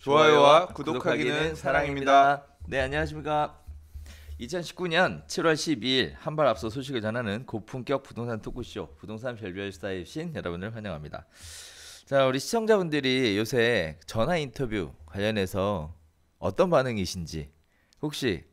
좋아요와 구독하기는 사랑입니다. 네, 안녕하십니까. 2019년 7월 12일 한 발 앞서 소식을 전하는 고품격 부동산 토크쇼 부동산 별별 스타의 신 여러분을 환영합니다. 자, 우리 시청자분들이 요새 전화 인터뷰 관련해서 어떤 반응이신지 혹시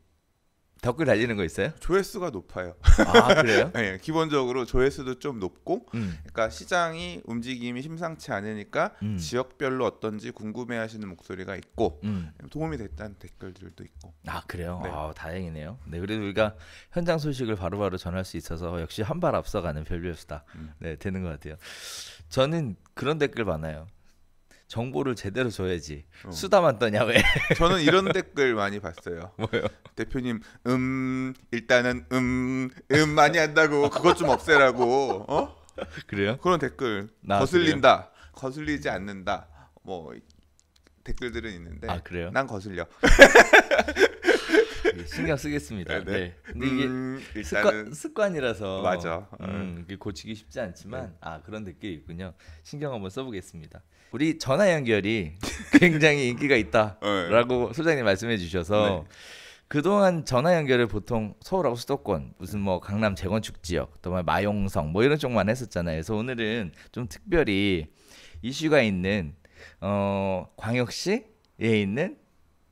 댓글 달리는 거 있어요? 조회수가 높아요. 아, 그래요? 네, 기본적으로 조회수도 좀 높고, 그러니까 시장이 움직임이 심상치 않으니까 지역별로 어떤지 궁금해하시는 목소리가 있고 도움이 됐다는 댓글들도 있고. 아, 그래요? 네. 아, 다행이네요. 네, 그래도 우리가 현장 소식을 바로바로 전할 수 있어서 역시 한 발 앞서가는 별별수다. 네, 되는 것 같아요. 저는 그런 댓글 많아요. 정보를 제대로 줘야지. 수다만 떠냐 왜? 저는 이런 댓글 많이 봤어요. 뭐요? 대표님, 일단은 많이 한다고 그것 좀 없애라고. 그래요? 그런 댓글 거슬린다, 거슬리지 않는다. 뭐 댓글들은 있는데. 아, 그래요? 난 거슬려. 신경 쓰겠습니다. 네. 근데 이게 일단은 습관이라서 맞아. 이게 고치기 쉽지 않지만 그런 댓글이 있군요. 신경 한번 써보겠습니다. 우리 전화 연결이 굉장히 인기가 있다라고 소장님 말씀해 주셔서 그동안 전화 연결을 보통 서울하고 수도권 무슨 뭐 강남 재건축 지역 또 마용성 뭐 이런 쪽만 했었잖아요. 그래서 오늘은 좀 특별히 이슈가 있는 광역시에 있는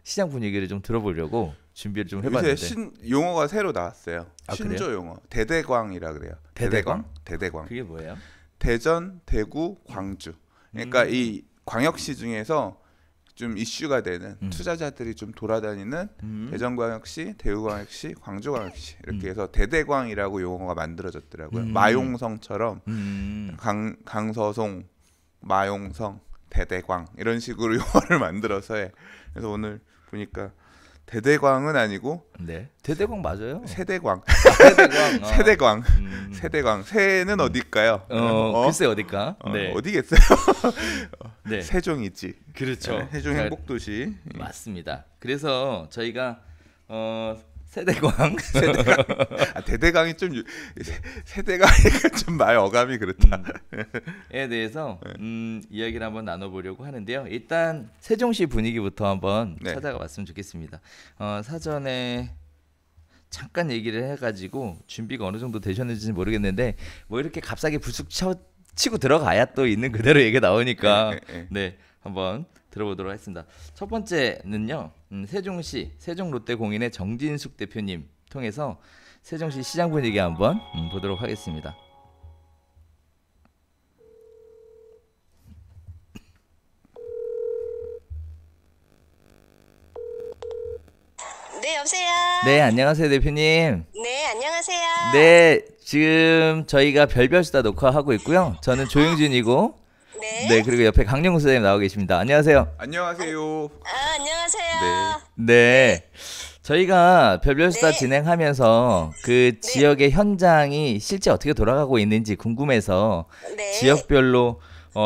시장 분위기를 좀 들어보려고 준비를 좀 해봤는데 요새 용어가 새로 나왔어요. 아, 신조 그래요? 용어. 대대광이라 그래요. 대대광? 대대광. 그게 뭐예요? 대전, 대구, 광주. 그러니까 이 광역시 중에서 좀 이슈가 되는 투자자들이 좀 돌아다니는 대전광역시, 대구광역시, 광주광역시 이렇게 해서 대대광이라고 용어가 만들어졌더라고요. 마용성처럼 강서송, 마용성, 대대광 이런 식으로 용어를 만들어서 해. 그래서 오늘 보니까 대대광은 아니고 대대광 맞아요. 세대광. 세대광. 세대광. 세대광. 새는 어딜까요? 글쎄 어딜까? 어디겠어요? 네. 세종이지. 그렇죠. 세종 행복도시. 맞습니다. 그래서 저희가 세대광. 대대광이 좀 세대광이니까 좀 말 어감이 그렇다. 에 대해서 이야기를 한번 나눠보려고 하는데요. 일단 세종시 분위기부터 한번 찾아가 봤으면 좋겠습니다. 사전에 잠깐 얘기를 해가지고 준비가 어느 정도 되셨는지는 모르겠는데 뭐 이렇게 값싸게 불쑥 치고 들어가야 또 있는 그대로 얘기가 나오니까 한번 들어보도록 하겠습니다. 첫 번째는요, 세종시 세종롯데공인의 정진숙 대표님 통해서 세종시 시장 분위기 한번 보도록 하겠습니다. 네, 여보세요. 네, 안녕하세요 대표님. 네, 안녕하세요. 네, 지금 저희가 별별수다 녹화하고 있고요. 저는 조용진이고, 네, 그리고 옆에 강영구 선생님 나오고 계십니다. 안녕하세요. 안녕하세요. 안녕하세요. 네. 저희가 별별수다 진행하면서 그 지역의 현장이 실제 어떻게 돌아가고 있는지 궁금해서 지역별로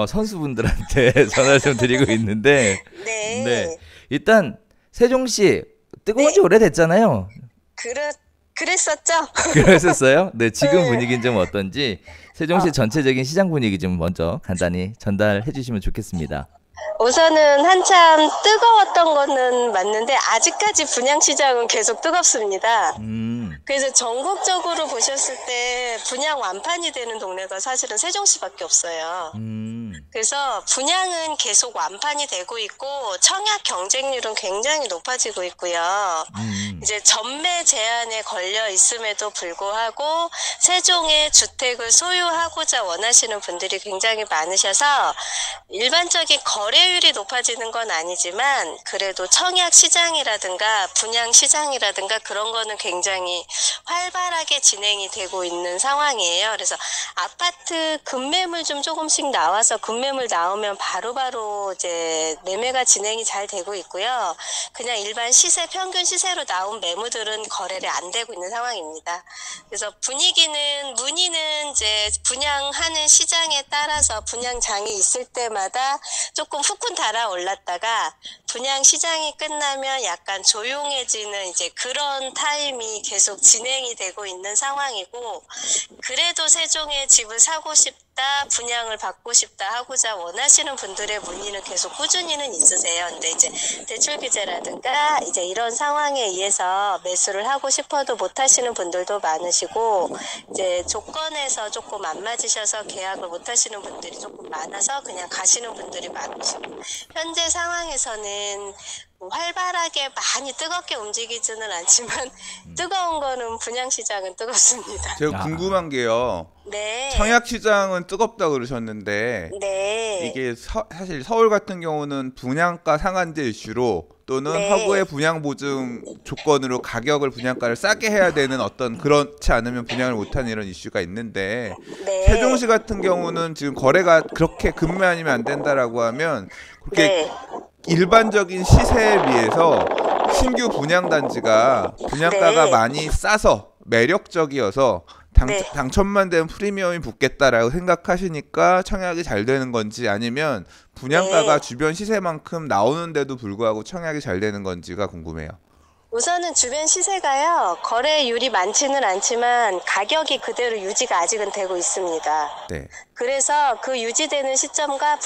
선수분들한테 전화를 좀 드리고 있는데, 일단 세종시 뜨거운 지 오래됐잖아요. 그랬었죠? 그랬었어요? 네, 지금 분위기는 좀 어떤지 세종시 전체적인 시장 분위기 좀 먼저 간단히 전달해 주시면 좋겠습니다. 우선은 한참 뜨거웠던 거는 맞는데 아직까지 분양시장은 계속 뜨겁습니다. 그래서 전국적으로 보셨을 때 분양 완판이 되는 동네가 사실은 세종시밖에 없어요. 그래서 분양은 계속 완판이 되고 있고 청약 경쟁률은 굉장히 높아지고 있고요. 이제 전매 제한에 걸려 있음에도 불구하고 세종의 주택을 소유하고자 원하시는 분들이 굉장히 많으셔서 일반적인 거래율이 높아지는 건 아니지만 그래도 청약 시장이라든가 분양 시장이라든가 그런 거는 굉장히 활발하게 진행이 되고 있는 상황이에요. 그래서 아파트 급매물 좀 조금씩 나와서 급매물 나오면 바로바로 이제 매매가 진행이 잘 되고 있고요. 그냥 일반 시세 평균 시세로 나온 매물들은 거래를 안 되고 있는 상황입니다. 그래서 문의는 이제 분양하는 시장에 따라서 분양장이 있을 때마다 조금 후끈 달아올랐다가 분양 시장이 끝나면 약간 조용해지는 이제 그런 타임이 계속 진행이 되고 있는 상황이고, 그래도 세종에 집을 사고 싶다, 분양을 받고 싶다 하고자 원하시는 분들의 문의는 계속 꾸준히는 있으세요. 근데 이제 대출 규제라든가 이제 이런 상황에 의해서 매수를 하고 싶어도 못 하시는 분들도 많으시고, 이제 조건에서 조금 안 맞으셔서 계약을 못 하시는 분들이 조금 많아서 그냥 가시는 분들이 많으시고, 현재 상황에서는 활발하게 많이 뜨겁게 움직이지는 않지만 뜨거운 거는 분양시장은 뜨겁습니다. 제가 궁금한 게요. 네. 청약시장은 뜨겁다고 그러셨는데 네. 이게 사실 서울 같은 경우는 분양가 상한제 이슈로 또는 네. 허브의 분양 보증 조건으로 가격을 분양가를 싸게 해야 되는 어떤 그렇지 않으면 분양을 못하는 이런 이슈가 있는데 네. 세종시 같은 경우는 지금 거래가 그렇게 금매 아니면 안 된다라고 하면 그렇게 네. 일반적인 시세에 비해서 신규 분양 단지가 분양가가 네. 많이 싸서 매력적이어서 네. 당첨만 되면 프리미엄이 붙겠다라고 생각하시니까 청약이 잘 되는 건지, 아니면 분양가가 네. 주변 시세만큼 나오는데도 불구하고 청약이 잘 되는 건지가 궁금해요. 우선은 주변 시세가요, 거래율이 많지는 않지만 가격이 그대로 유지가 아직은 되고 있습니다. 네. 그래서 그 유지되는 시점과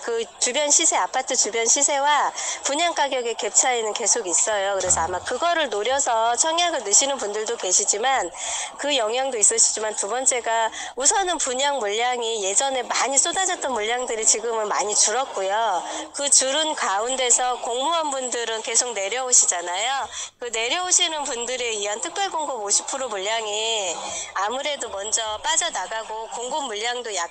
그 주변 시세, 아파트 주변 시세와 분양 가격의 갭 차이는 계속 있어요. 그래서 아마 그거를 노려서 청약을 넣으시는 분들도 계시지만 그 영향도 있으시지만, 두 번째가 우선은 분양 물량이 예전에 많이 쏟아졌던 물량들이 지금은 많이 줄었고요. 그 줄은 가운데서 공무원분들은 계속 내려오시잖아요. 그 내려오시는 분들에 의한 특별 공급 50% 물량이 아무래도 먼저 빠져나가고, 공급 물량도 약간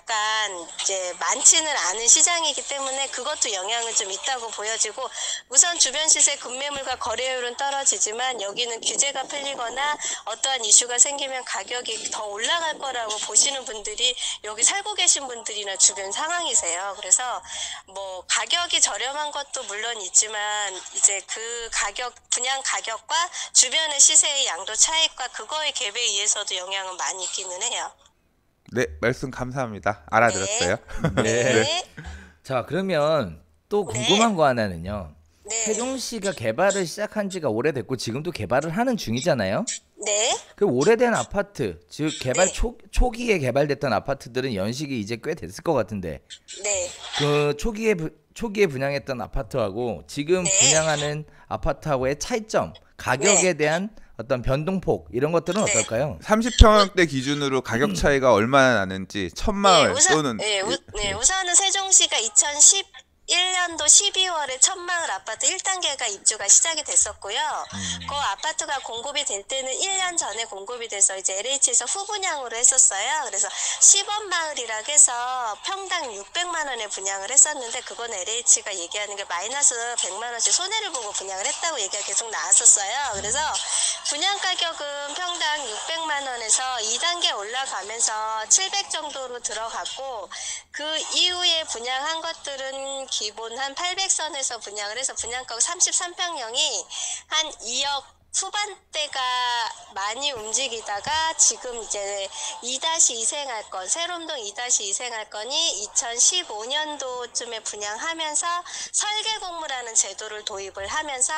이제 많지는 않은 시장이기 때문에 그것도 영향은 좀 있다고 보여지고, 우선 주변 시세 급매물과 거래율은 떨어지지만 여기는 규제가 풀리거나 어떠한 이슈가 생기면 가격이 더 올라갈 거라고 보시는 분들이 여기 살고 계신 분들이나 주변 상황이세요. 그래서 뭐 가격이 저렴한 것도 물론 있지만 이제 그 분양 가격과 주변의 시세의 양도 차익과 그거의 갭에 의해서도 영향은 많이 있기는 해요. 네, 말씀 감사합니다. 알아들었어요. 네. 네. 자, 그러면 또 궁금한 거 하나는요. 네. 세종시가 개발을 시작한 지가 오래됐고 지금도 개발을 하는 중이잖아요. 네. 그 오래된 아파트, 즉 개발 초기에 개발됐던 아파트들은 연식이 이제 꽤 됐을 것 같은데, 네. 그 초기에 분양했던 아파트하고 지금 네. 분양하는 아파트하고의 차이점, 가격에 대한 어떤 변동폭 이런 것들은 네. 어떨까요? 30평대 기준으로 가격 차이가 얼마나 나는지, 천마을 또는 우선은 세종시가 2011년도 12월에 천마을 아파트 1단계가 입주가 시작이 됐었고요. 그 아파트가 공급이 될 때는 1년 전에 공급이 돼서 이제 LH에서 후분양으로 했었어요. 그래서 10원 마을이라고 해서 평당 600만 원에 분양을 했었는데, 그건 LH가 얘기하는 게 마이너스 100만 원씩 손해를 보고 분양을 했다고 얘기가 계속 나왔었어요. 그래서 분양 가격은 평당 600만 원에서 2단계 올라가면서 700 정도로 들어갔고, 그 이후에 분양한 것들은 기본 한 800선에서 분양을 해서 분양가가 33평형이 한 2억 후반대가 많이 움직이다가 지금 이제 2-2 생활권, 세롬동 2-2 생활권이 2015년도쯤에 분양하면서 설계공모라는 제도를 도입을 하면서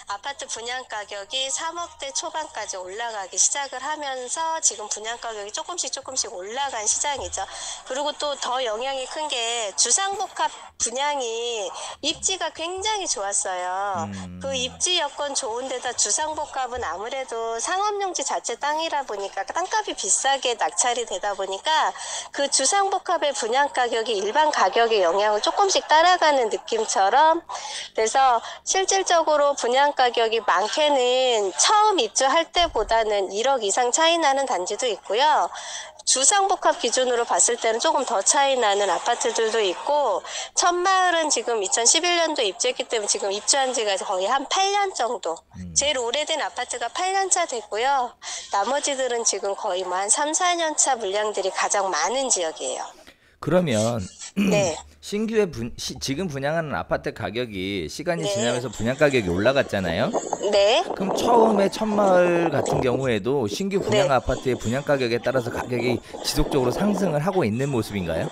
아파트 분양 가격이 3억대 초반까지 올라가기 시작을 하면서 지금 분양 가격이 조금씩 올라간 시장이죠. 그리고 또 더 영향이 큰 게 주상복합 분양이 입지가 굉장히 좋았어요. 그 입지 여건 좋은 데다 주상복합은 아무래도 상업용지 자체 땅이라 보니까 땅값이 비싸게 낙찰이 되다 보니까 그 주상복합의 분양 가격이 일반 가격의 영향을 조금씩 따라가는 느낌처럼, 그래서 실질적으로 분양 가격이 많게는 처음 입주할 때보다는 1억 이상 차이 나는 단지도 있고요. 주상복합 기준으로 봤을 때는 조금 더 차이 나는 아파트들도 있고, 천마을은 지금 2011년도 입주했기 때문에 지금 입주한 지가 거의 한 8년 정도, 제일 오래된 아파트가 8년 차 됐고요. 나머지들은 지금 거의 뭐 한 3-4년 차 물량들이 가장 많은 지역이에요. 그러면 네. 신규에 지금 분양하는 아파트 가격이 시간이 네. 지나면서 분양 가격이 올라갔잖아요. 네. 그럼 처음에 천마을 같은 경우에도 신규 분양 네. 아파트의 분양 가격에 따라서 가격이 지속적으로 상승을 하고 있는 모습인가요?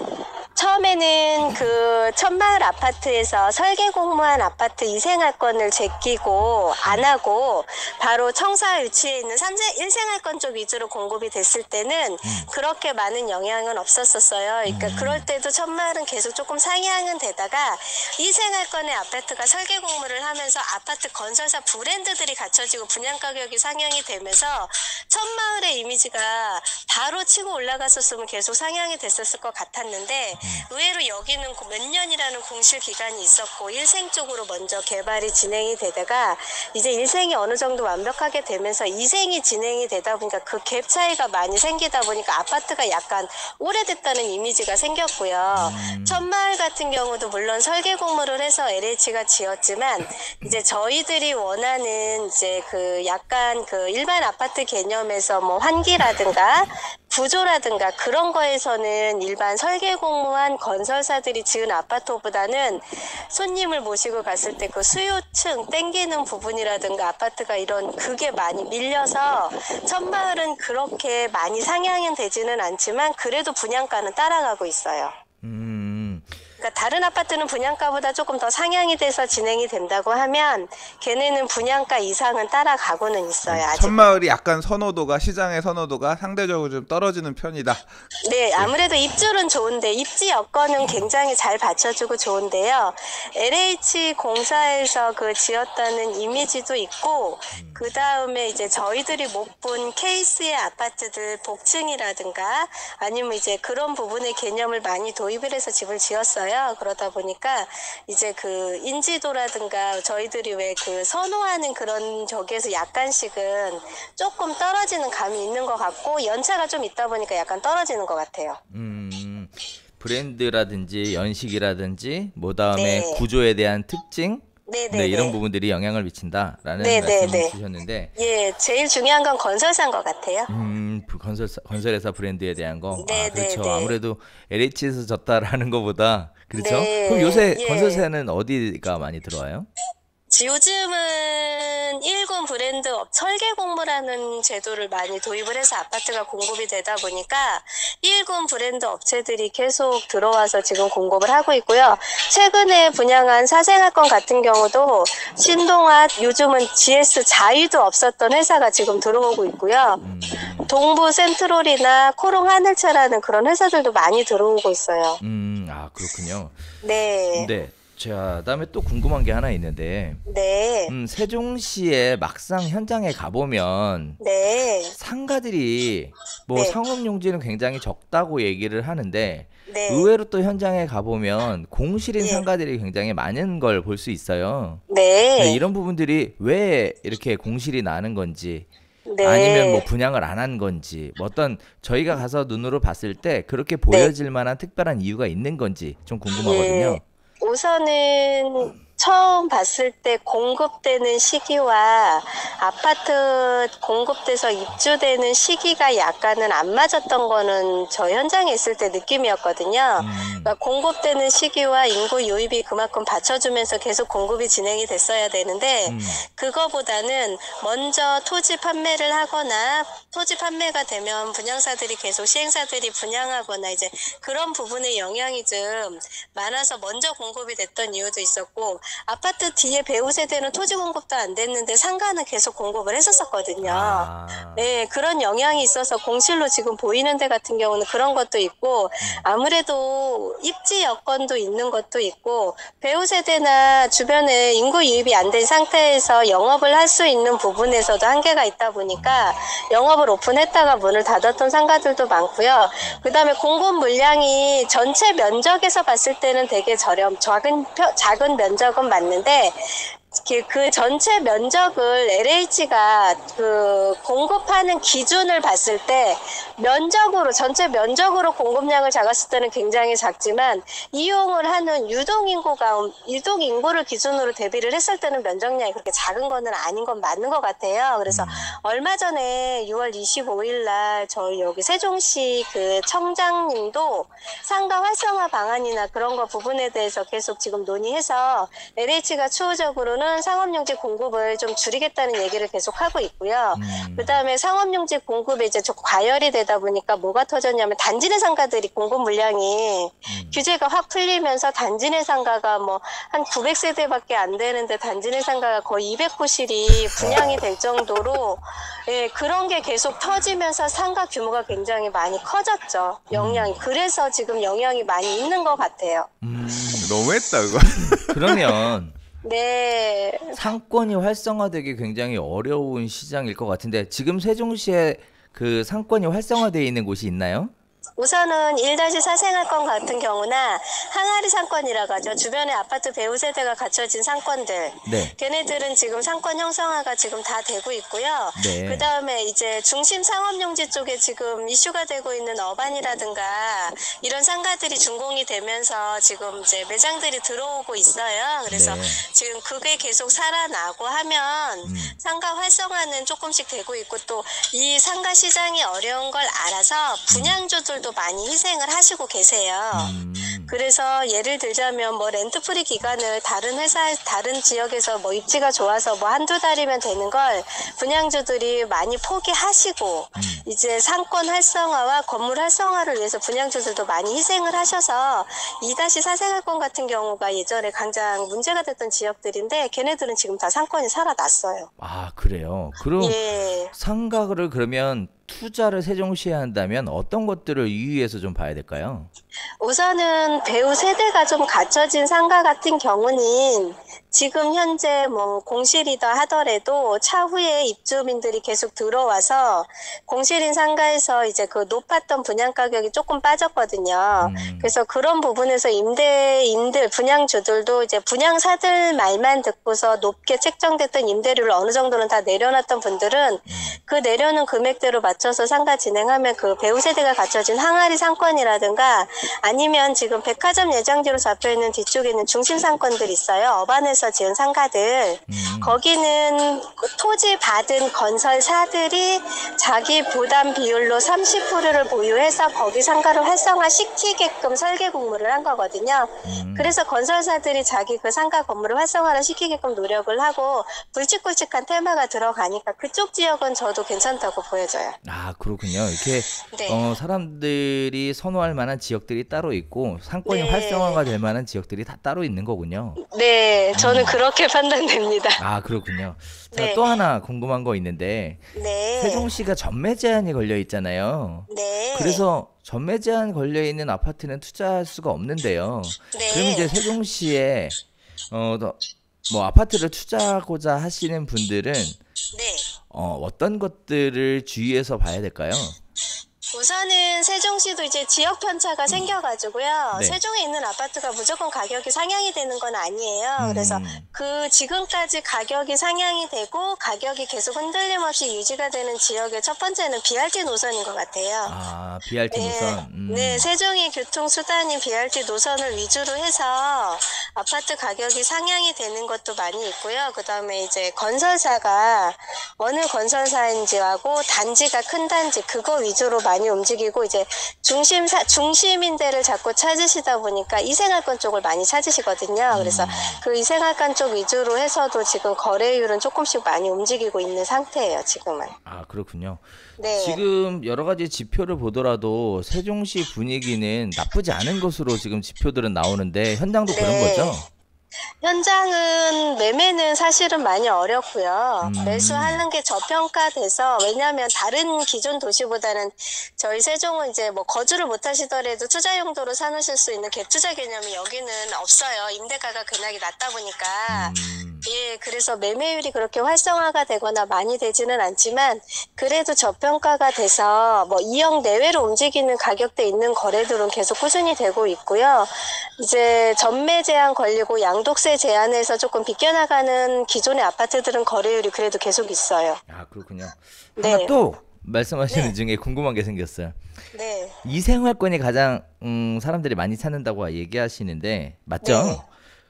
처음에는 그 천마을 아파트에서 설계 공무한 아파트 이생활권을 제끼고 안 하고 바로 청사 위치에 있는 1생활권 쪽 위주로 공급이 됐을 때는 그렇게 많은 영향은 없었었어요. 그러니까 그럴 때도 천마을은 계속 조금 상향은 되다가 2생활권의 아파트가 설계 공모를 하면서 아파트 건설사 브랜드들이 갖춰지고 분양 가격이 상향이 되면서 천마을의 이미지가 바로 치고 올라갔었으면 계속 상향이 됐었을 것 같았는데 의외로 여기는 몇 년이라는 공실 기간이 있었고 1생 쪽으로 먼저 개발이 진행이 되다가 이제 1생이 어느 정도 완벽하게 되면서 2생이 진행이 되다 보니까 그 갭 차이가 많이 생기다 보니까 아파트가 약간 오래됐다는 이미지가 생겼고요. 천마을 같은 경우도 물론 설계 공모를 해서 LH가 지었지만 이제 저희들이 원하는 이제 그 약간 그 일반 아파트 개념에서 뭐 환기라든가 구조라든가 그런 거에서는 일반 설계 공모한 건설사들이 지은 아파트보다는 손님을 모시고 갔을 때 그 수요층 땡기는 부분이라든가 아파트가 이런 그게 많이 밀려서 천마을은 그렇게 많이 상향은 되지는 않지만 그래도 분양가는 따라가고 있어요. 그러니까 다른 아파트는 분양가보다 조금 더 상향이 돼서 진행이 된다고 하면 걔네는 분양가 이상은 따라가고는 있어요. 아직. 천마을이 약간 선호도가 시장의 선호도가 상대적으로 좀 떨어지는 편이다. 네, 아무래도 입주는 좋은데 입지 여건은 굉장히 잘 받쳐주고 좋은데요. LH 공사에서 그 지었다는 이미지도 있고 그 다음에 이제 저희들이 못 본 케이스의 아파트들 복층이라든가 아니면 이제 그런 부분의 개념을 많이 도입을 해서 집을 지었어요. 그러다 보니까 이제 그 인지도라든가 저희들이 왜 그 선호하는 그런 저기에서 약간씩은 조금 떨어지는 감이 있는 것 같고 연차가 좀 있다 보니까 약간 떨어지는 것 같아요. 브랜드라든지 연식이라든지 뭐 다음에 네. 구조에 대한 특징 네, 이런 부분들이 영향을 미친다라는 네네네. 말씀을 주셨는데 예, 제일 중요한 건 건설사인 것 같아요. 건설회사 브랜드에 대한 거. 네, 그렇죠. 네, 네. 아무래도 LH에서 졌다라는 것보다 그렇죠. 네, 그럼 요새 예. 건설사는 어디가 많이 들어와요? 요즘은 1군 브랜드 설계 공모라는 제도를 많이 도입을 해서 아파트가 공급이 되다 보니까 1군 브랜드 업체들이 계속 들어와서 지금 공급을 하고 있고요. 최근에 분양한 4생활권 같은 경우도 신동아 요즘은 GS 자유도 없었던 회사가 지금 들어오고 있고요. 동부 센트롤이나 코롱 하늘차라는 그런 회사들도 많이 들어오고 있어요. 그렇군요. 네. 네. 자, 그다음에 또 궁금한 게 하나 있는데, 네. 세종시에 막상 현장에 가보면 네. 상가들이 뭐 네. 상업용지는 굉장히 적다고 얘기를 하는데 네. 의외로 또 현장에 가보면 공실인 예. 상가들이 굉장히 많은 걸 볼 수 있어요. 네. 네, 이런 부분들이 왜 이렇게 공실이 나는 건지 네. 아니면 뭐 분양을 안 한 건지 뭐 어떤 저희가 가서 눈으로 봤을 때 그렇게 보여질 만한 특별한 이유가 있는 건지 좀 궁금하거든요. 예. 우선은 처음 봤을 때 공급되는 시기와 아파트 공급돼서 입주되는 시기가 약간은 안 맞았던 거는 저 현장에 있을 때 느낌이었거든요. 그러니까 공급되는 시기와 인구 유입이 그만큼 받쳐주면서 계속 공급이 진행이 됐어야 되는데 그거보다는 먼저 토지 판매를 하거나 토지 판매가 되면 분양사들이 계속 시행사들이 분양하거나 이제 그런 부분의 영향이 좀 많아서 먼저 공급이 됐던 이유도 있었고 아파트 뒤에 배우 세대는 토지 공급도 안 됐는데 상가는 계속 공급을 했었거든요. 네, 그런 영향이 있어서 공실로 지금 보이는 데 같은 경우는 그런 것도 있고 아무래도 입지 여건도 있는 것도 있고 배우 세대나 주변에 인구 유입이 안 된 상태에서 영업을 할 수 있는 부분에서도 한계가 있다 보니까 영업을 오픈했다가 문을 닫았던 상가들도 많고요. 그 다음에 공급 물량이 전체 면적에서 봤을 때는 되게 작은 면적은 맞는데 그 전체 면적을 LH가 그 공급하는 기준을 봤을 때 면적으로 전체 면적으로 공급량을 잡았을 때는 굉장히 작지만 이용을 하는 유동 인구를 기준으로 대비를 했을 때는 면적량이 그렇게 작은 거는 아닌 건 맞는 것 같아요. 그래서 얼마 전에 6월 25일 날 저희 여기 세종시 그 청장님도 상가 활성화 방안이나 그런 거 부분에 대해서 계속 지금 논의해서 LH가 추후적으로는 이런 상업용지 공급을 좀 줄이겠다는 얘기를 계속 하고 있고요. 그다음에 상업용지 공급에 이제 좀 과열이 되다 보니까 뭐가 터졌냐면 단지 내 상가들이 공급 물량이 규제가 확 풀리면서 단지 내 상가가 뭐 한 900세대밖에 안 되는데 단지 내 상가가 거의 200호실이 분양이 될 정도로 예, 그런 게 계속 터지면서 상가 규모가 굉장히 많이 커졌죠. 영향이. 그래서 지금 영향이 많이 있는 것 같아요. 너무했다 그거. 그러면 네. 상권이 활성화되기 굉장히 어려운 시장일 것 같은데 지금 세종시에 그 상권이 활성화되어 있는 곳이 있나요? 우선은 1-4 생활권 같은 경우나 항아리 상권이라고 하죠. 주변에 아파트 배우 세대가 갖춰진 상권들. 네. 걔네들은 지금 상권 형성화가 지금 다 되고 있고요. 네. 그다음에 이제 중심 상업용지 쪽에 지금 이슈가 되고 있는 어반이라든가 이런 상가들이 준공이 되면서 지금 이제 매장들이 들어오고 있어요. 그래서 네. 지금 그게 계속 살아나고 하면 상가 활성화는 조금씩 되고 있고 또 이 상가 시장이 어려운 걸 알아서 분양주들도 많이 희생을 하시고 계세요. 그래서 예를 들자면 뭐 렌트프리 기간을 다른 회사, 다른 지역에서 뭐 입지가 좋아서 뭐 한두 달이면 되는 걸 분양주들이 많이 포기하시고 이제 상권 활성화와 건물 활성화를 위해서 분양주들도 많이 희생을 하셔서 2-4 생활권 같은 경우가 예전에 가장 문제가 됐던 지역들인데 걔네들은 지금 다 상권이 살아났어요. 아, 그래요. 그럼 예. 상가를 그러면 투자를 세종시에 한다면 어떤 것들을 유의해서 좀 봐야 될까요? 우선은 배우 세대가 좀 갖춰진 상가 같은 경우는 지금 현재 뭐 공실이다 하더라도 차후에 입주민들이 계속 들어와서 공실인 상가에서 이제 그 높았던 분양 가격이 조금 빠졌거든요. 그래서 그런 부분에서 임대인들, 분양주들도 이제 분양사들 말만 듣고서 높게 책정됐던 임대료를 어느 정도는 다 내려놨던 분들은 그 내려놓은 금액대로 맞춰서 상가 진행하면 그 배우 세대가 갖춰진 항아리 상권이라든가 아니면 지금 백화점 예정지로 잡혀있는 뒤쪽에 있는 중심 상권들 있어요. 어반에서 지은 상가들. 거기는 토지 받은 건설사들이 자기 부담 비율로 30%를 보유해서 거기 상가를 활성화시키게끔 설계 공모를 한 거거든요. 그래서 건설사들이 자기 그 상가 건물을 활성화를 시키게끔 노력을 하고 굵직굵직한 테마가 들어가니까 그쪽 지역은 저도 괜찮다고 보여져요. 아, 그렇군요. 이렇게 네. 사람들이 선호할 만한 지역들이 따로 있고 상권이 네. 활성화가 될 만한 지역들이 다 따로 있는 거군요. 네, 저는 그렇게 판단됩니다. 아, 그렇군요. 자, 네. 또 하나 궁금한 거 있는데 네. 세종시가 전매 제한이 걸려 있잖아요. 네. 그래서 전매 제한 걸려 있는 아파트는 투자할 수가 없는데요. 네. 그럼 이제 세종시에 뭐 아파트를 투자하고자 하시는 분들은 네. 어떤 것들을 주의해서 봐야 될까요? 우선은 세종시도 이제 지역 편차가 생겨가지고요. 네. 세종에 있는 아파트가 무조건 가격이 상향이 되는 건 아니에요. 그래서 그 지금까지 가격이 상향이 되고 가격이 계속 흔들림 없이 유지가 되는 지역의 첫 번째는 BRT 노선인 것 같아요. 아, BRT 네. 노선. 네, 세종의 교통수단인 BRT 노선을 위주로 해서 아파트 가격이 상향이 되는 것도 많이 있고요. 그 다음에 이제 건설사가 어느 건설사인지하고 단지가 큰 단지 그거 위주로 많이 움직이고 이제 중심인 데를 자꾸 찾으시다 보니까 이생활권 쪽을 많이 찾으시거든요. 그래서 그 이생활권 쪽 위주로 해서도 지금 거래율은 조금씩 많이 움직이고 있는 상태예요, 지금은. 아, 그렇군요. 네. 지금 여러 가지 지표를 보더라도 세종시 분위기는 나쁘지 않은 것으로 지금 지표들은 나오는데 현장도 그런 네. 거죠? 현장은 매매는 사실은 많이 어렵고요. 매수하는 게 저평가돼서 왜냐하면 다른 기존 도시보다는 저희 세종은 이제 뭐 거주를 못 하시더라도 투자 용도로 사놓으실 수 있는 갭 투자 개념이 여기는 없어요. 임대가가 근학이 낮다 보니까. 예, 그래서 매매율이 그렇게 활성화가 되거나 많이 되지는 않지만 그래도 저평가가 돼서 뭐 2억 내외로 움직이는 가격대 있는 거래들은 계속 꾸준히 되고 있고요. 이제 전매 제한 걸리고 양도세 제한에서 조금 비껴나가는 기존의 아파트들은 거래율이 그래도 계속 있어요. 아, 그렇군요. 네. 하나 또 말씀하시는 네. 중에 궁금한 게 생겼어요. 네. 이생활권이 가장 사람들이 많이 찾는다고 얘기하시는데 맞죠? 네.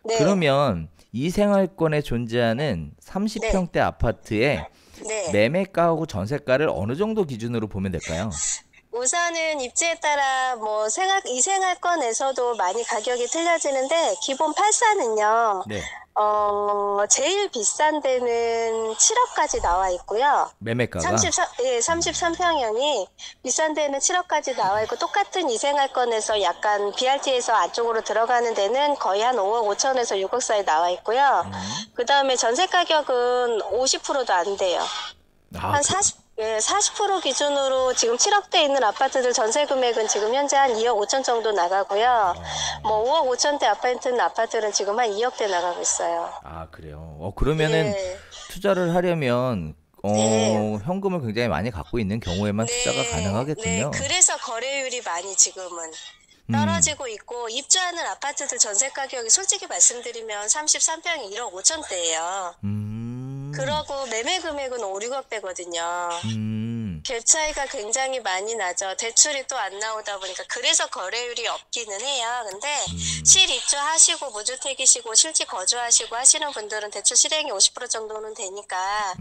네. 그러면 이생활권에 존재하는 30평대 아파트의 네. 매매가하고 전세가를 어느 정도 기준으로 보면 될까요? 우선은 입지에 따라 뭐 이생활권에서도 많이 가격이 틀려지는데 기본 8사는요. 네. 제일 비싼 데는 7억까지 나와 있고요. 매매가가? 33평형이 비싼 데는 7억까지 나와 있고, 똑같은 이생활권에서 약간 BRT에서 안쪽으로 들어가는 데는 거의 한 5억 5천에서 6억 사이 나와 있고요. 그 다음에 전세 가격은 50%도 안 돼요. 한 40% 기준으로 지금 7억대 있는 아파트들 전세 금액은 지금 현재 한 2억 5천 정도 나가고요. 뭐 5억 5천대 아파트는 지금 한 2억대 나가고 있어요. 아, 그래요. 그러면은 투자를 하려면 현금을 굉장히 많이 갖고 있는 경우에만 투자가 가능하겠군요. 네, 그래서 거래율이 많이 지금은 떨어지고 있고, 입주하는 아파트들 전세 가격이 솔직히 말씀드리면 33평이 1억 5천대예요. 그러고 매매 금액은 5, 6억대거든요. 갭 차이가 굉장히 많이 나죠. 대출이 또 안 나오다 보니까. 그래서 거래율이 없기는 해요. 근데 실입주하시고 무주택이시고 실지 거주하시고 하시는 분들은 대출 실행이 50% 정도는 되니까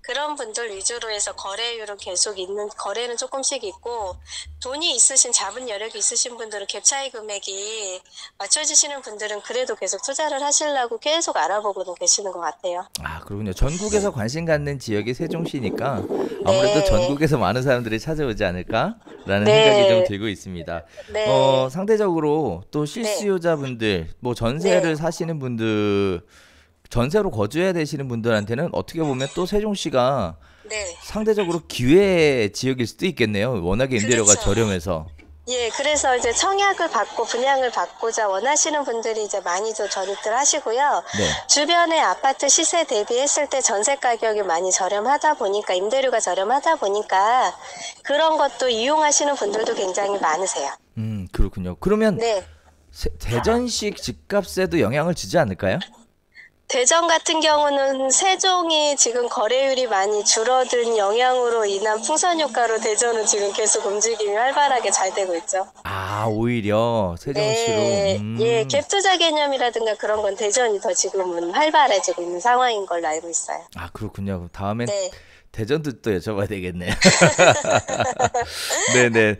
그런 분들 위주로 해서 거래율은 계속 있는, 거래는 조금씩 있고, 돈이 있으신, 자본 여력이 있으신 분들은 갭 차이 금액이 맞춰지시는 분들은 그래도 계속 투자를 하시려고 계속 알아보고는 계시는 것 같아요. 아, 그렇군요. 전국에서 관심 갖는 지역이 세종시니까 아무래도 전국에서 많은 사람들이 찾아오지 않을까라는 생각이 좀 들고 있습니다. 상대적으로 또 실수요자분들, 뭐 전세를 사시는 분들, 전세로 거주해야 되시는 분들한테는 어떻게 보면 또 세종시가 상대적으로 기회 지역일 수도 있겠네요. 워낙에 임대료가 저렴해서. 예, 그래서 이제 청약을 받고 분양을 받고자 원하시는 분들이 이제 많이들 전입들 하시고요. 주변의 아파트 시세 대비했을 때 전세 가격이 많이 저렴하다 보니까, 임대료가 저렴하다 보니까 그런 것도 이용하시는 분들도 굉장히 많으세요. 그렇군요. 그러면 대전식 집값에도 영향을 주지 않을까요? 대전 같은 경우는 세종이 지금 거래율이 많이 줄어든 영향으로 인한 풍선 효과로 대전은 지금 계속 움직임이 활발하게 잘 되고 있죠. 아, 오히려 세종시로. 예, 갭 투자 개념이라든가 그런 건 대전이 더 지금은 활발해지고 있는 상황인 걸로 알고 있어요. 아, 그렇군요. 다음엔 대전도 또 여쭤봐야 되겠네요. 네네.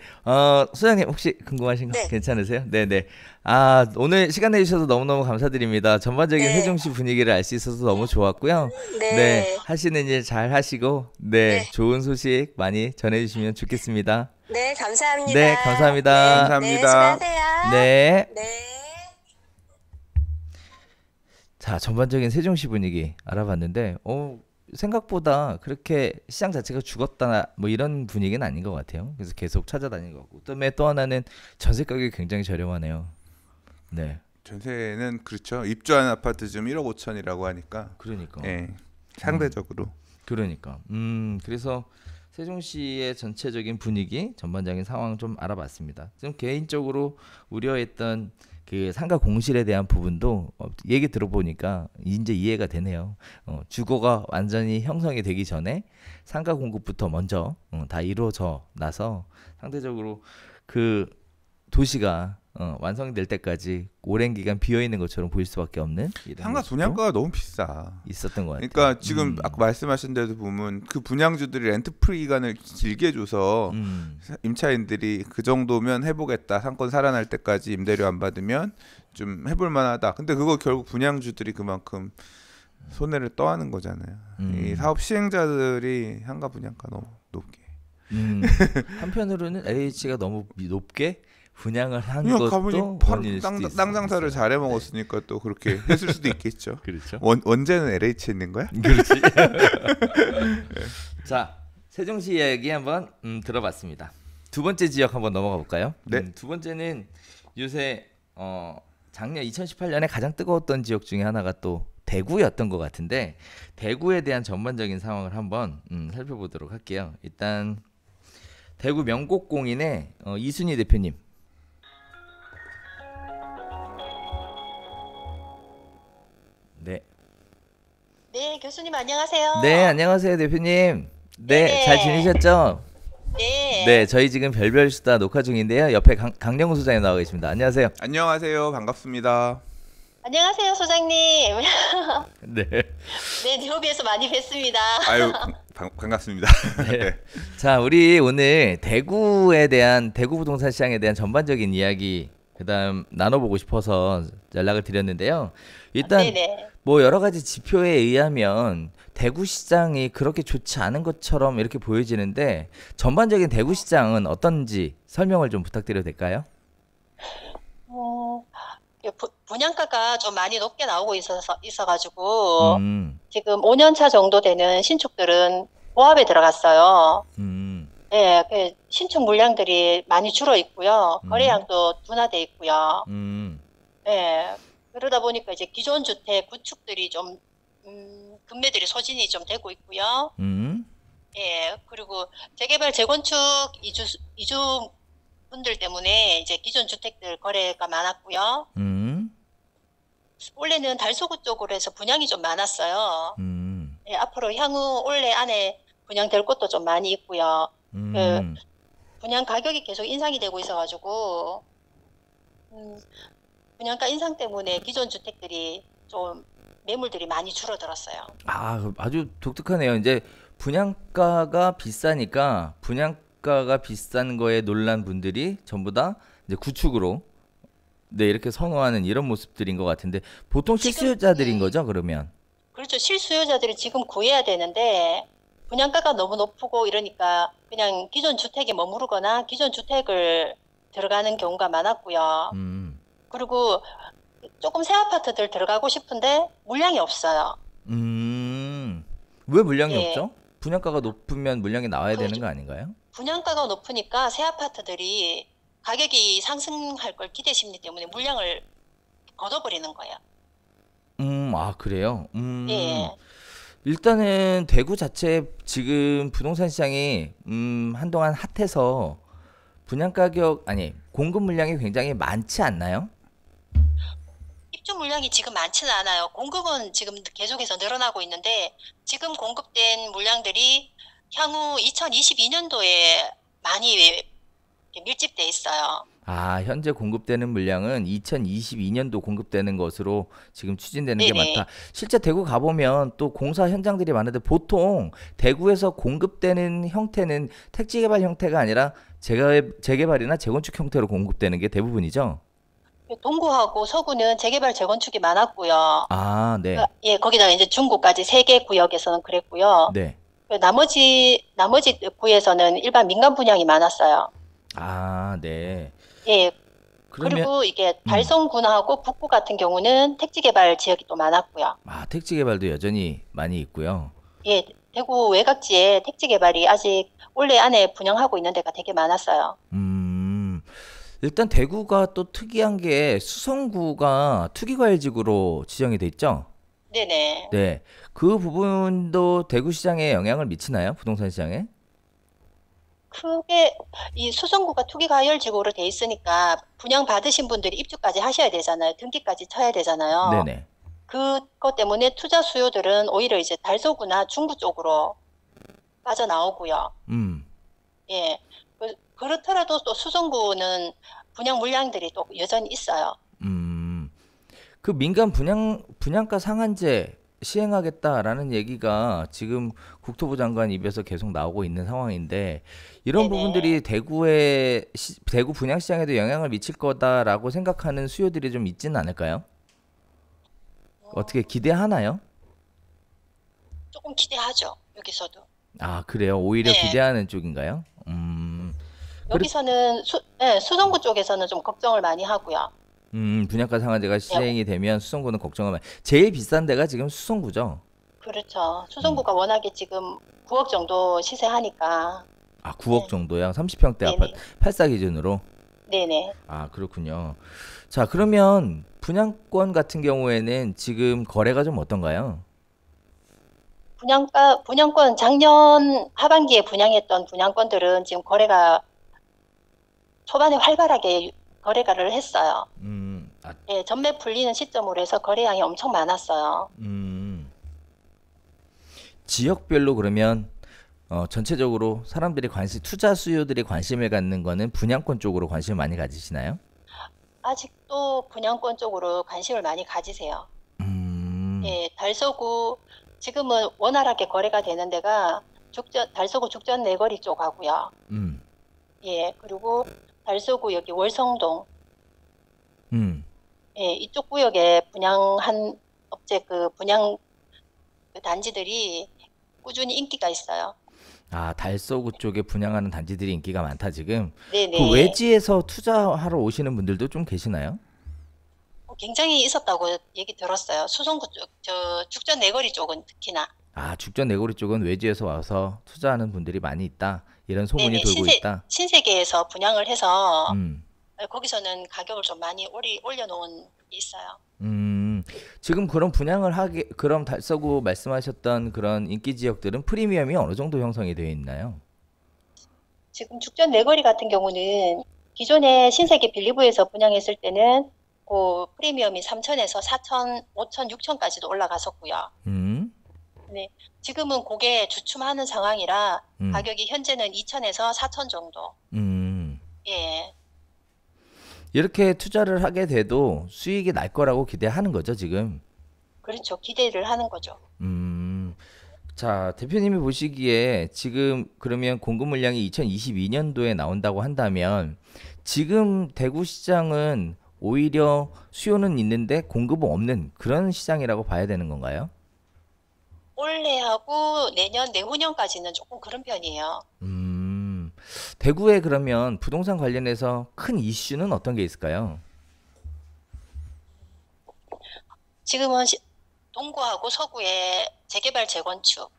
소장님 혹시 궁금하신 거 괜찮으세요? 네네. 아, 오늘 시간 내주셔서 너무너무 감사드립니다. 전반적인 세종시 분위기를 알 수 있어서 너무 좋았고요. 네. 하시는 일 잘 하시고, 좋은 소식 많이 전해주시면 좋겠습니다. 네, 감사합니다. 네, 감사합니다. 감사합니다. 수고하세요. 네. 자, 전반적인 세종시 분위기 알아봤는데, 생각보다 그렇게 시장 자체가 죽었다 뭐 이런 분위기는 아닌 것 같아요. 그래서 계속 찾아다니는 것 같고, 그다음에 또 하나는 전세 가격이 굉장히 저렴하네요. 네. 전세는 그렇죠. 입주한 아파트 지금 1억 5천이라고 하니까. 그러니까. 상대적으로. 그러니까. 그래서 세종시의 전체적인 분위기, 전반적인 상황 좀 알아봤습니다. 좀 개인적으로 우려했던 그 상가 공실에 대한 부분도 얘기 들어보니까 이제 이해가 되네요. 주거가 완전히 형성이 되기 전에 상가 공급부터 먼저 다 이루어져 나서 상대적으로 그 도시가 완성될 때까지 오랜 기간 비어 있는 것처럼 보일 수밖에 없는 상가 분양가가 너무 비싸 있었던 것 같아요. 그러니까 지금 아까 말씀하신 데도 보면 그 분양주들이 렌트 프리 기간을 길게 줘서 임차인들이 그 정도면 해보겠다, 상권 살아날 때까지 임대료 안 받으면 좀 해볼 만하다. 근데 그거 결국 분양주들이 그만큼 손해를 떠하는 거잖아요. 이 사업 시행자들이 상가 분양가 너무 높게. 한편으로는 LH가 너무 높게 분양을 한 것도 땅 장사를 잘해 먹었으니까 또 그렇게 했을 수도 있겠죠. 그렇죠. 원제는 LH에 있는 거야? 그렇지. 자, 세종시 이야기 한번 들어봤습니다. 두 번째 지역 한번 넘어가 볼까요? 두 번째는 요새 작년 2018년에 가장 뜨거웠던 지역 중에 하나가 또 대구였던 것 같은데, 대구에 대한 전반적인 상황을 한번 살펴보도록 할게요. 일단 대구 명곡공인의 이순희 대표님. 네, 교수님 안녕하세요. 네, 안녕하세요 대표님. 네, 잘 지내셨죠? 네, 저희 지금 별별수다 녹화 중인데요. 옆에 강령우 소장님 나와 계십니다. 안녕하세요. 안녕하세요. 반갑습니다. 안녕하세요, 소장님. 네, 뉴욕에서 많이 뵀습니다. 아유, 반갑습니다. 네. 자, 우리 오늘 대구 부동산 시장에 대한 전반적인 이야기 그다음 나눠보고 싶어서 연락을 드렸는데요. 일단 네네. 뭐 여러 가지 지표에 의하면 대구시장이 그렇게 좋지 않은 것처럼 이렇게 보여지는데 전반적인 대구시장은 어떤지 설명을 좀 부탁드려도 될까요? 어, 분양가가 좀 많이 높게 나오고 있어가지고 음, 지금 5년 차 정도 되는 신축들은 보합에 들어갔어요. 음, 예, 그 신축 물량들이 많이 줄어 있고요. 음, 거래량도 둔화돼 있고요. 음, 예, 그러다 보니까 이제 기존 주택 구축들이 좀, 급매들이 소진이 좀 되고 있고요. 음, 예, 그리고 재개발, 재건축 이주 분들 때문에 이제 기존 주택들 거래가 많았고요. 음, 원래는 달서구 쪽으로 해서 분양이 좀 많았어요. 음, 예, 앞으로 향후 올해 안에 분양될 곳도 좀 많이 있고요. 그 음. 분양 가격이 계속 인상이 되고 있어가지고, 음, 분양가 인상 때문에 기존 주택들이 좀 매물들이 많이 줄어들었어요. 아주 독특하네요. 이제 분양가가 비싸니까 분양가가 비싼 거에 놀란 분들이 전부 다 이제 구축으로 네, 이렇게 선호하는 이런 모습들인 것 같은데 보통 지금, 실수요자들인 거죠, 그러면? 그렇죠. 실수요자들이 지금 구해야 되는데, 분양가가 너무 높고 이러니까 그냥 기존 주택에 머무르거나 기존 주택을 들어가는 경우가 많았고요. 음, 그리고 조금 새 아파트들 들어가고 싶은데 물량이 없어요. 음, 왜 물량이 예. 없죠? 분양가가 높으면 물량이 나와야 그 되는 거 아닌가요? 분양가가 높으니까 새 아파트들이 가격이 상승할 걸 기대 심리 때문에 물량을 걷어버리는 거예요. 그래요? 예. 일단은 대구 자체 지금 부동산 시장이 한동안 핫해서 분양 가격 아니 공급 물량이 굉장히 많지 않나요? 입주 물량이 지금 많지는 않아요. 공급은 지금 계속해서 늘어나고 있는데 지금 공급된 물량들이 향후 2022년도에 많이 밀집돼 있어요. 현재 공급되는 물량은 2022년도 공급되는 것으로 지금 추진되는 게 네네. 많다. 실제 대구 가보면 또 공사 현장들이 많은데 보통 대구에서 공급되는 형태는 택지 개발 형태가 아니라 재개발이나 재건축 형태로 공급되는 게 대부분이죠. 동구하고 서구는 재개발 재건축이 많았고요. 네. 예, 거기다가 이제 중구까지 세 개 구역에서는 그랬고요. 네. 나머지 구에서는 일반 민간 분양이 많았어요. 네. 예, 그러면 그리고 이게 음. 달성군하고 북구 같은 경우는 택지 개발 지역이 또 많았고요. 택지 개발도 여전히 많이 있고요. 예, 대구 외곽지에 택지 개발이 아직 올해 안에 분양하고 있는 데가 되게 많았어요. 일단 대구가 또 특이한 게 수성구가 투기과열지구로 지정이 돼 있죠? 네네. 네. 그 부분도 대구 시장에 영향을 미치나요? 부동산 시장에? 크게 이 수성구가 투기과열지구로 돼 있으니까 분양 받으신 분들이 입주까지 하셔야 되잖아요. 등기까지 쳐야 되잖아요. 네네. 그것 때문에 투자 수요들은 오히려 이제 달서구나 중구 쪽으로 빠져나오고요. 음. 예. 그렇더라도 또 수성구는 분양 물량들이 또 여전히 있어요. 음. 그 민간 분양가 상한제 시행하겠다라는 얘기가 지금 국토부 장관 입에서 계속 나오고 있는 상황인데 이런 네네. 부분들이 대구 분양 시장에도 영향을 미칠 거다라고 생각하는 수요들이 좀 있지는 않을까요? 어떻게 기대하나요? 조금 기대하죠. 여기서도. 그래요. 오히려 네. 기대하는 쪽인가요? 그렇, 여기서는 수성구 쪽에서는 좀 걱정을 많이 하고요. 분양가 상한제가 예, 시행이 되면 수성구는 걱정을 많이. 제일 비싼 데가 지금 수성구죠. 그렇죠. 음. 수성구가 워낙에 지금 9억 정도 시세하니까. 9억 네. 정도요. 30평대 아파트 네네. 84 기준으로. 네네. 그렇군요. 자, 그러면 분양권 같은 경우에는 지금 거래가 좀 어떤가요? 분양권 작년 하반기에 분양했던 분양권들은 지금 거래가 초반에 활발하게 거래가를 했어요. 예, 전매 풀리는 시점으로 해서 거래량이 엄청 많았어요. 지역별로 그러면 전체적으로 사람들이 투자 수요들이 관심을 갖는 거는 분양권 쪽으로 관심을 많이 가지시나요? 아직도 분양권 쪽으로 관심을 많이 가지세요. 음, 예, 달서구 지금은 원활하게 거래가 되는 데가 달서구 죽전 내거리 쪽하고요. 음, 예, 그리고 달서구 여기 월성동 예, 이쪽 구역에 분양한 업체 그 분양 그 단지들이 꾸준히 인기가 있어요. 아, 달서구 쪽에 분양하는 단지들이 인기가 많다 지금. 네네. 그 외지에서 투자하러 오시는 분들도 좀 계시나요? 굉장히 있었다고 얘기 들었어요. 수성구 쪽, 저 죽전 내거리 쪽은 특히나. 아, 죽전 내고리 쪽은 외지에서 와서 투자하는 분들이 많이 있다. 이런 소문이 네네. 돌고 있다. 신세계에서 분양을 해서 음. 거기서는 가격을 좀 많이 올려놓은 게 있어요. 지금 그런 분양을 하게 그럼 달서구 말씀하셨던 그런 인기 지역들은 프리미엄이 어느 정도 형성이 되어 있나요? 지금 죽전 내거리 같은 경우는 기존에 신세계 빌리브에서 분양했을 때는 그 프리미엄이 3천에서 4천, 5천, 6천까지도 올라갔었고요. 네, 지금은 그게 주춤하는 상황이라 가격이 현재는 2천에서 4천 정도. 예. 이렇게 투자를 하게 돼도 수익이 날 거라고 기대하는 거죠, 지금. 그렇죠. 기대를 하는 거죠. 자, 대표님이 보시기에 지금 그러면 공급 물량이 2022년도에 나온다고 한다면 지금 대구 시장은 오히려 수요는 있는데 공급은 없는 그런 시장이라고 봐야 되는 건가요? 올해하고 내년, 내후년까지는 조금 그런 편이에요. 대구에 그러면 부동산 관련해서 큰 이슈는 어떤 게 있을까요? 지금은 동구하고 서구의 재개발 재건축.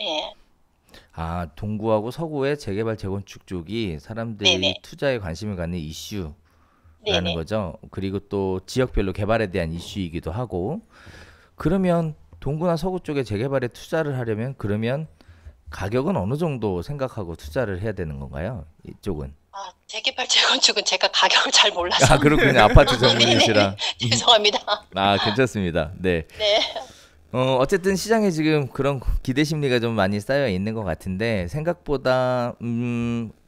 예. 아, 동구하고 서구의 재개발 재건축 쪽이 사람들이 네네. 투자에 관심을 갖는 이슈라는 네네. 거죠. 그리고 또 지역별로 개발에 대한 이슈이기도 하고. 그러면 동구나 서구 쪽에 재개발에 투자를 하려면 그러면 가격은 어느 정도 생각하고 투자를 해야 되는 건가요? 이쪽은. 아, 재개발 재건축은 제가 가격을 잘 몰라서. 아, 그렇군요. 아파트 전문이시라. 죄송합니다. 아, 괜찮습니다. 네. 네. 어쨌든 시장에 지금 그런 기대 심리가 좀 많이 쌓여 있는 것 같은데 생각보다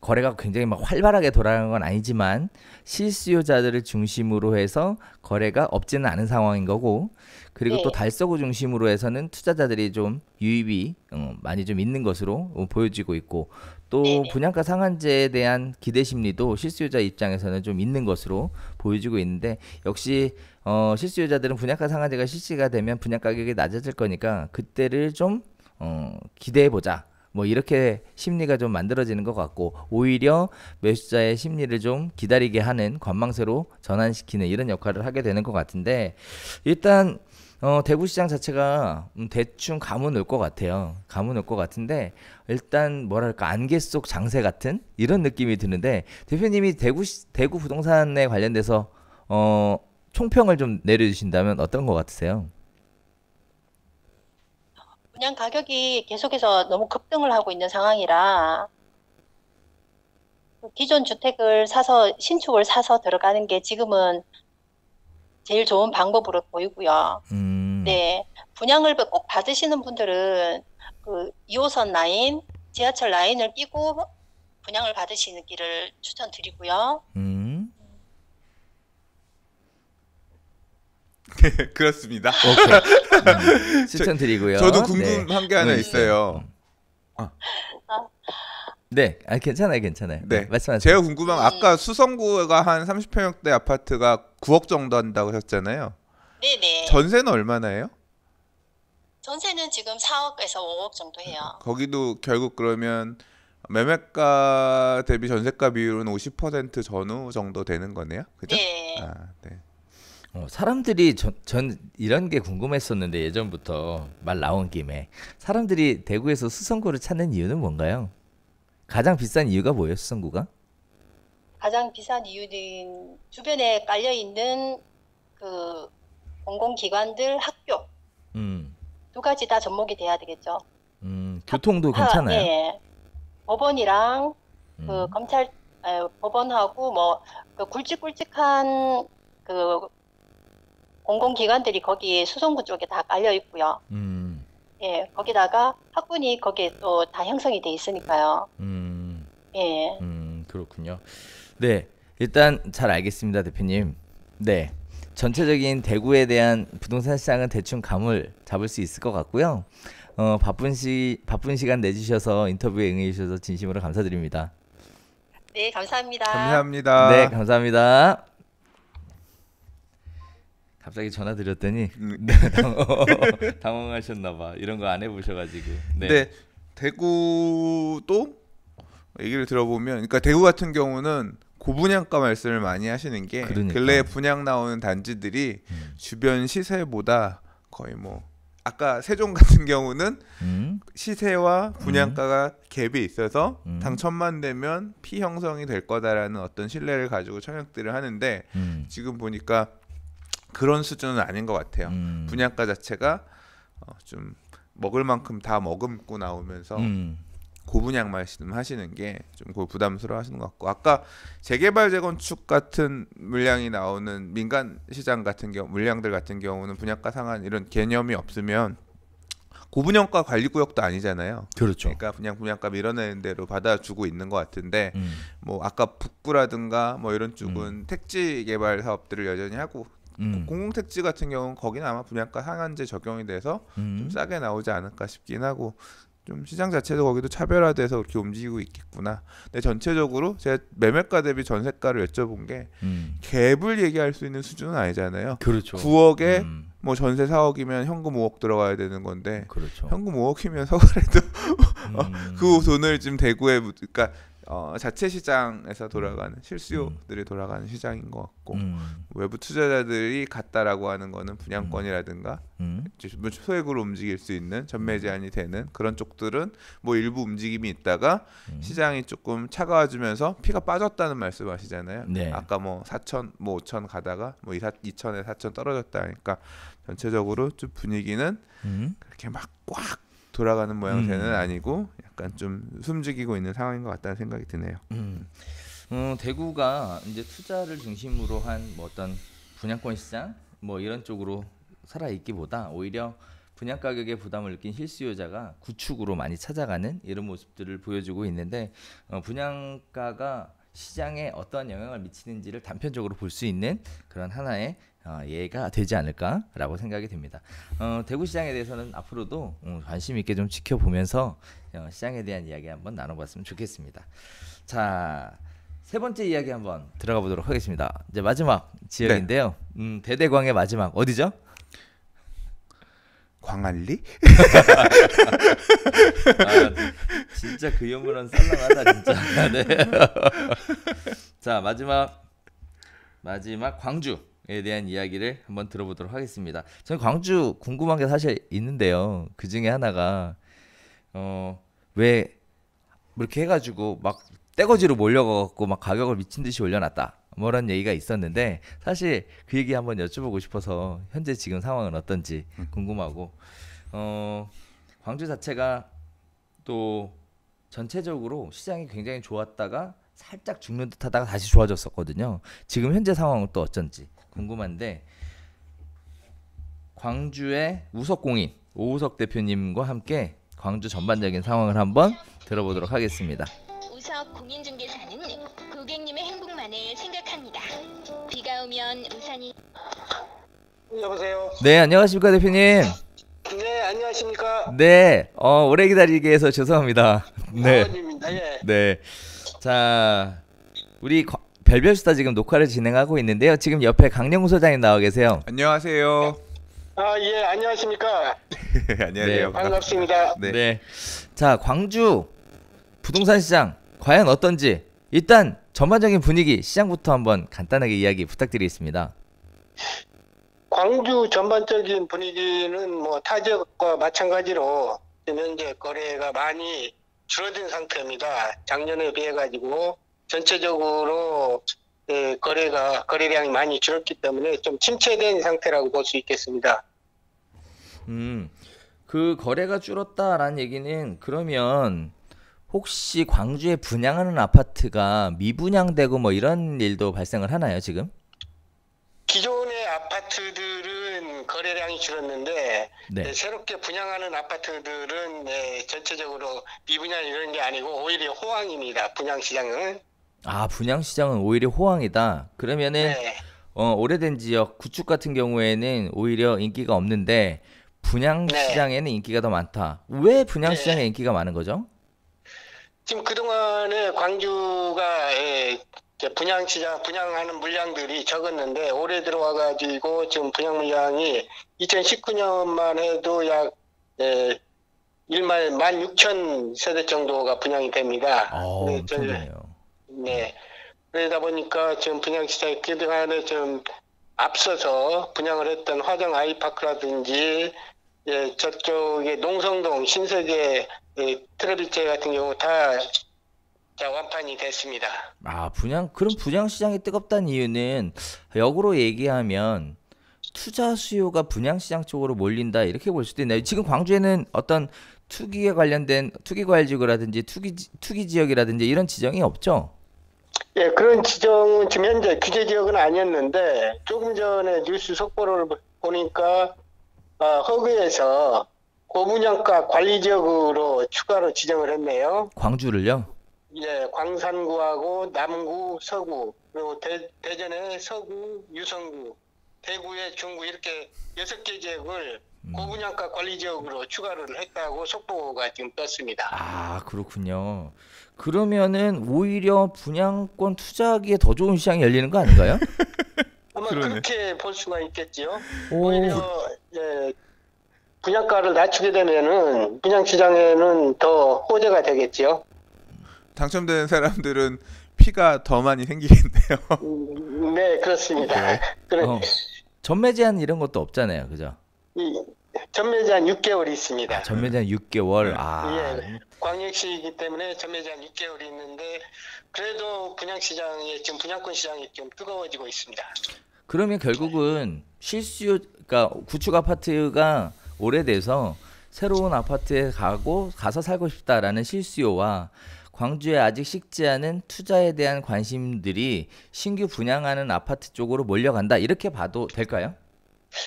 거래가 굉장히 막 활발하게 돌아가는 건 아니지만 실수요자들을 중심으로 해서 거래가 없지는 않은 상황인 거고 그리고 네. 또 달서구 중심으로 해서는 투자자들이 좀 유입이 많이 좀 있는 것으로 보여지고 있고 또 네네. 분양가 상한제에 대한 기대 심리도 실수요자 입장에서는 좀 있는 것으로 보여지고 있는데 역시 실수요자들은 분양가 상한제가 실시가 되면 분양 가격이 낮아질 거니까 그때를 좀 기대해 보자. 뭐 이렇게 심리가 좀 만들어지는 것 같고 오히려 매수자의 심리를 좀 기다리게 하는 관망세로 전환시키는 이런 역할을 하게 되는 것 같은데 일단 대구 시장 자체가 대충 감은 올 것 같아요. 감은 올 것 같은데 일단 뭐랄까 안개 속 장세 같은 이런 느낌이 드는데 대표님이 대구 부동산에 관련돼서 총평을 좀 내려주신다면 어떤 것 같으세요? 분양 가격이 계속해서 너무 급등을 하고 있는 상황이라 기존 주택을 사서 신축을 사서 들어가는 게 지금은 제일 좋은 방법으로 보이고요. 네, 분양을 꼭 받으시는 분들은 그 2호선 라인, 지하철 라인을 끼고 분양을 받으시는 길을 추천드리고요. 그렇습니다. 오케이. 추천드리고요. 저도 궁금한 게 하나 있어요. 네, 괜찮아요. 네, 말씀하세요. 제가 궁금한 건 아까 수성구가 한 30평대 아파트가 9억 정도 한다고 하셨잖아요. 네네. 전세는 얼마나 해요? 전세는 지금 4억에서 5억 정도 해요. 거기도 결국 그러면 매매가 대비 전세가 비율은 50% 전후 정도 되는 거네요, 그죠? 네. 아, 네. 사람들이 전 이런 게 궁금했었는데 예전부터 말 나온 김에 사람들이 대구에서 수성구를 찾는 이유는 뭔가요? 가장 비싼 이유가 뭐예요, 수성구가? 가장 비싼 이유는 주변에 깔려 있는 그 공공기관들, 학교 두 가지 다 접목이 돼야 되겠죠. 교통도 괜찮아요? 네. 법원이랑 그 검찰 법원하고 뭐 그 굵직굵직한 그 공공기관들이 거기 수성구 쪽에 다 깔려 있고요. 예, 거기다가 학군이 거기에 또 다 형성이 돼 있으니까요. 예. 그렇군요. 네, 일단 잘 알겠습니다, 대표님. 네, 전체적인 대구에 대한 부동산 시장은 대충 감을 잡을 수 있을 것 같고요. 바쁜 시간 내주셔서 인터뷰에 응해주셔서 진심으로 감사드립니다. 네, 감사합니다. 감사합니다. 네, 감사합니다. 갑자기 전화 드렸더니 당황하셨나봐. 이런 거 안 해보셔가지고. 네. 근데 대구도 얘기를 들어보면, 그러니까 대구 같은 경우는 고분양가 말씀을 많이 하시는 게 그러니까. 근래에 분양 나오는 단지들이 주변 시세보다 거의 뭐 아까 세종 같은 경우는 시세와 분양가가 갭이 있어서 당첨만 되면 피형성이 될 거다라는 어떤 신뢰를 가지고 청약들을 하는데 지금 보니까 그런 수준은 아닌 것 같아요. 분양가 자체가 좀 먹을 만큼 다 머금고 나오면서 고분양 말씀하시는 게 좀 부담스러워하시는 것 같고, 아까 재개발 재건축 같은 물량이 나오는 민간 시장 같은 경우 물량들 같은 경우는 분양가 상한 이런 개념이 없으면 고분양가 관리구역도 아니잖아요. 그렇죠. 그러니까 그냥 분양가 밀어내는 대로 받아주고 있는 것 같은데 뭐 아까 북부라든가 뭐 이런 쪽은 택지 개발 사업들을 여전히 하고 공공택지 같은 경우는 거기는 아마 분양가 상한제 적용이 돼서 좀 싸게 나오지 않을까 싶긴 하고, 좀 시장 자체도 거기도 차별화돼서 그렇게 움직이고 있겠구나. 근데 전체적으로 제가 매매가 대비 전세가를 여쭤본 게 갭을 얘기할 수 있는 수준은 아니잖아요. 그렇죠. 9억에 뭐 전세 4억이면 현금 5억 들어가야 되는 건데, 그렇죠. 현금 5억이면 서울에도 그 돈을 지금 대구에, 그러니까 자체 시장에서 돌아가는 실수요들이 돌아가는 시장인 것 같고, 외부 투자자들이 갔다라고 하는 거는 분양권이라든가 소액으로 움직일 수 있는 전매 제한이 되는 그런 쪽들은 뭐 일부 움직임이 있다가 시장이 조금 차가워지면서 피가 빠졌다는 말씀하시잖아요. 네. 아까 뭐 4천, 뭐 5천 가다가 뭐 2천에 4천 떨어졌다 하니까 전체적으로 좀 분위기는 그렇게 막 꽉 돌아가는 모양새는 아니고 약간 좀 숨죽이고 있는 상황인 것 같다는 생각이 드네요. 대구가 이제 투자를 중심으로 한 뭐 어떤 분양권 시장 뭐 이런 쪽으로 살아 있기보다 오히려 분양 가격에 부담을 느낀 실수요자가 구축으로 많이 찾아가는 이런 모습들을 보여주고 있는데, 분양가가 시장에 어떠한 영향을 미치는지를 단편적으로 볼 수 있는 그런 하나의 예가 되지 않을까라고 생각이 듭니다. 대구 시장에 대해서는 앞으로도 관심 있게 좀 지켜보면서 시장에 대한 이야기 한번 나눠봤으면 좋겠습니다. 자, 세 번째 이야기 한번 들어가 보도록 하겠습니다. 이제 마지막 지역인데요. 대대광의 마지막 어디죠? 광안리? 진짜 그 유물은 썰렁하다 진짜. 네. 자, 마지막 광주에 대한 이야기를 한번 들어보도록 하겠습니다. 저는 광주 궁금한 게 사실 있는데요. 그 중에 하나가 왜 이렇게 해가지고 막 떼거지로 몰려가갖고 막 가격을 미친 듯이 올려놨다, 뭐런 얘기가 있었는데, 사실 그 얘기 한번 여쭤보고 싶어서 현재 지금 상황은 어떤지 궁금하고, 광주 자체가 또 전체적으로 시장이 굉장히 좋았다가 살짝 죽는 듯하다가 다시 좋아졌었거든요. 지금 현재 상황은 또 어쩐지 궁금한데, 광주의 우석공인 오우석 대표님과 함께 광주 전반적인 상황을 한번 들어보도록 하겠습니다. 우석 공인중개사는 고객님의 행복만을 생각합니다. 비가 오면 우산이... 여보세요. 네, 안녕하십니까 대표님. 네, 안녕하십니까. 네, 오래 기다리게 해서 죄송합니다. 네, 예. 네. 자, 우리 별별수다 지금 녹화를 진행하고 있는데요. 지금 옆에 강영우 소장님 나와 계세요. 안녕하세요. 예, 안녕하십니까. 안녕하세요. 네. 반갑습니다. 네. 네. 자, 광주 부동산 시장 과연 어떤지 일단 전반적인 분위기 시장부터 한번 간단하게 이야기 부탁드리겠습니다. 광주 전반적인 분위기는 뭐 타 지역과 마찬가지로 현재 거래가 많이 줄어든 상태입니다. 작년에 비해 가지고 전체적으로 거래량이 많이 줄었기 때문에 좀 침체된 상태라고 볼 수 있겠습니다. 그 거래가 줄었다라는 얘기는 그러면 혹시 광주에 분양하는 아파트가 미분양되고 뭐 이런 일도 발생을 하나요, 지금? 기존의 아파트들은 거래량이 줄었는데 네. 새롭게 분양하는 아파트들은 전체적으로 미분양 이런 게 아니고 오히려 호황입니다. 분양 시장은. 아, 분양 시장은 오히려 호황이다. 그러면은 네. 오래된 지역 구축 같은 경우에는 오히려 인기가 없는데 분양 네. 시장에는 인기가 더 많다. 왜 분양 네. 시장에 인기가 많은 거죠? 지금 그동안에 광주가 분양시장 분양하는 물량들이 적었는데 올해 들어와가지고 지금 분양 물량이 2019년만 해도 약 16,000 세대 정도가 분양이 됩니다. 엄청나네요. 네. 그러다 보니까 지금 분양시장이 그동안에 좀 앞서서 분양을 했던 화정 아이파크라든지 저쪽에 농성동 신세계 트러비체 같은 경우 다 완판이 됐습니다. 그럼 분양 시장이 뜨겁다는 이유는 역으로 얘기하면 투자 수요가 분양 시장 쪽으로 몰린다 이렇게 볼 수도 있나요? 지금 광주에는 어떤 투기에 관련된 투기과열지구라든지 투기 지역이라든지 이런 지정이 없죠? 예, 그런 지정은 지금 현재 규제 지역은 아니었는데 조금 전에 뉴스 속보를 보니까 허그에서 고분양가 관리 지역으로 추가로 지정을 했네요. 광주를요? 예, 광산구하고 남구, 서구, 그리고 대전의 서구, 유성구, 대구의 중구 이렇게 6개 지역을 고분양가 관리 지역으로 추가를 했다고 속보가 지금 떴습니다. 그렇군요. 그러면은 오히려 분양권 투자하기에 더 좋은 시장이 열리는 거 아닌가요? 아마 그렇게 볼 수가 있겠지요. 오히려 분양가를 낮추게 되면은 분양 시장에는 더 호재가 되겠지요. 당첨되는 사람들은 피가 더 많이 생기겠네요. 네, 그렇습니다. 전매 제한 이런 것도 없잖아요, 그죠? 전매 제한 6개월이 있습니다. 전매 제한 6개월. 예, 광역시이기 때문에 전매 제한 6개월이 있는데 그래도 분양 시장이 지금 분양권 시장이 좀 뜨거워지고 있습니다. 그러면 결국은 그러니까 구축 아파트가 오래돼서 새로운 아파트에 가서 살고 싶다라는 실수요와 광주에 아직 식지 않은 투자에 대한 관심들이 신규 분양하는 아파트 쪽으로 몰려간다 이렇게 봐도 될까요?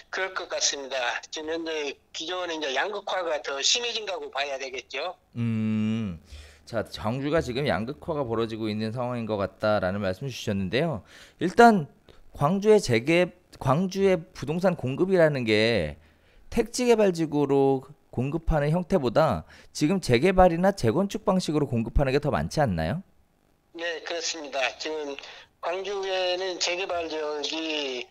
그럴 것 같습니다. 지금 현재 기존에 이제 양극화가 더 심해진다고 봐야 되겠죠. 자, 광주가 지금 양극화가 벌어지고 있는 상황인 것 같다라는 말씀 주셨는데요. 일단 광주의 부동산 공급이라는 게 택지 개발지구로 공급하는 형태보다 지금 재개발이나 재건축 방식으로 공급하는 게 더 많지 않나요? 네, 그렇습니다. 지금 광주에는 재개발 지역이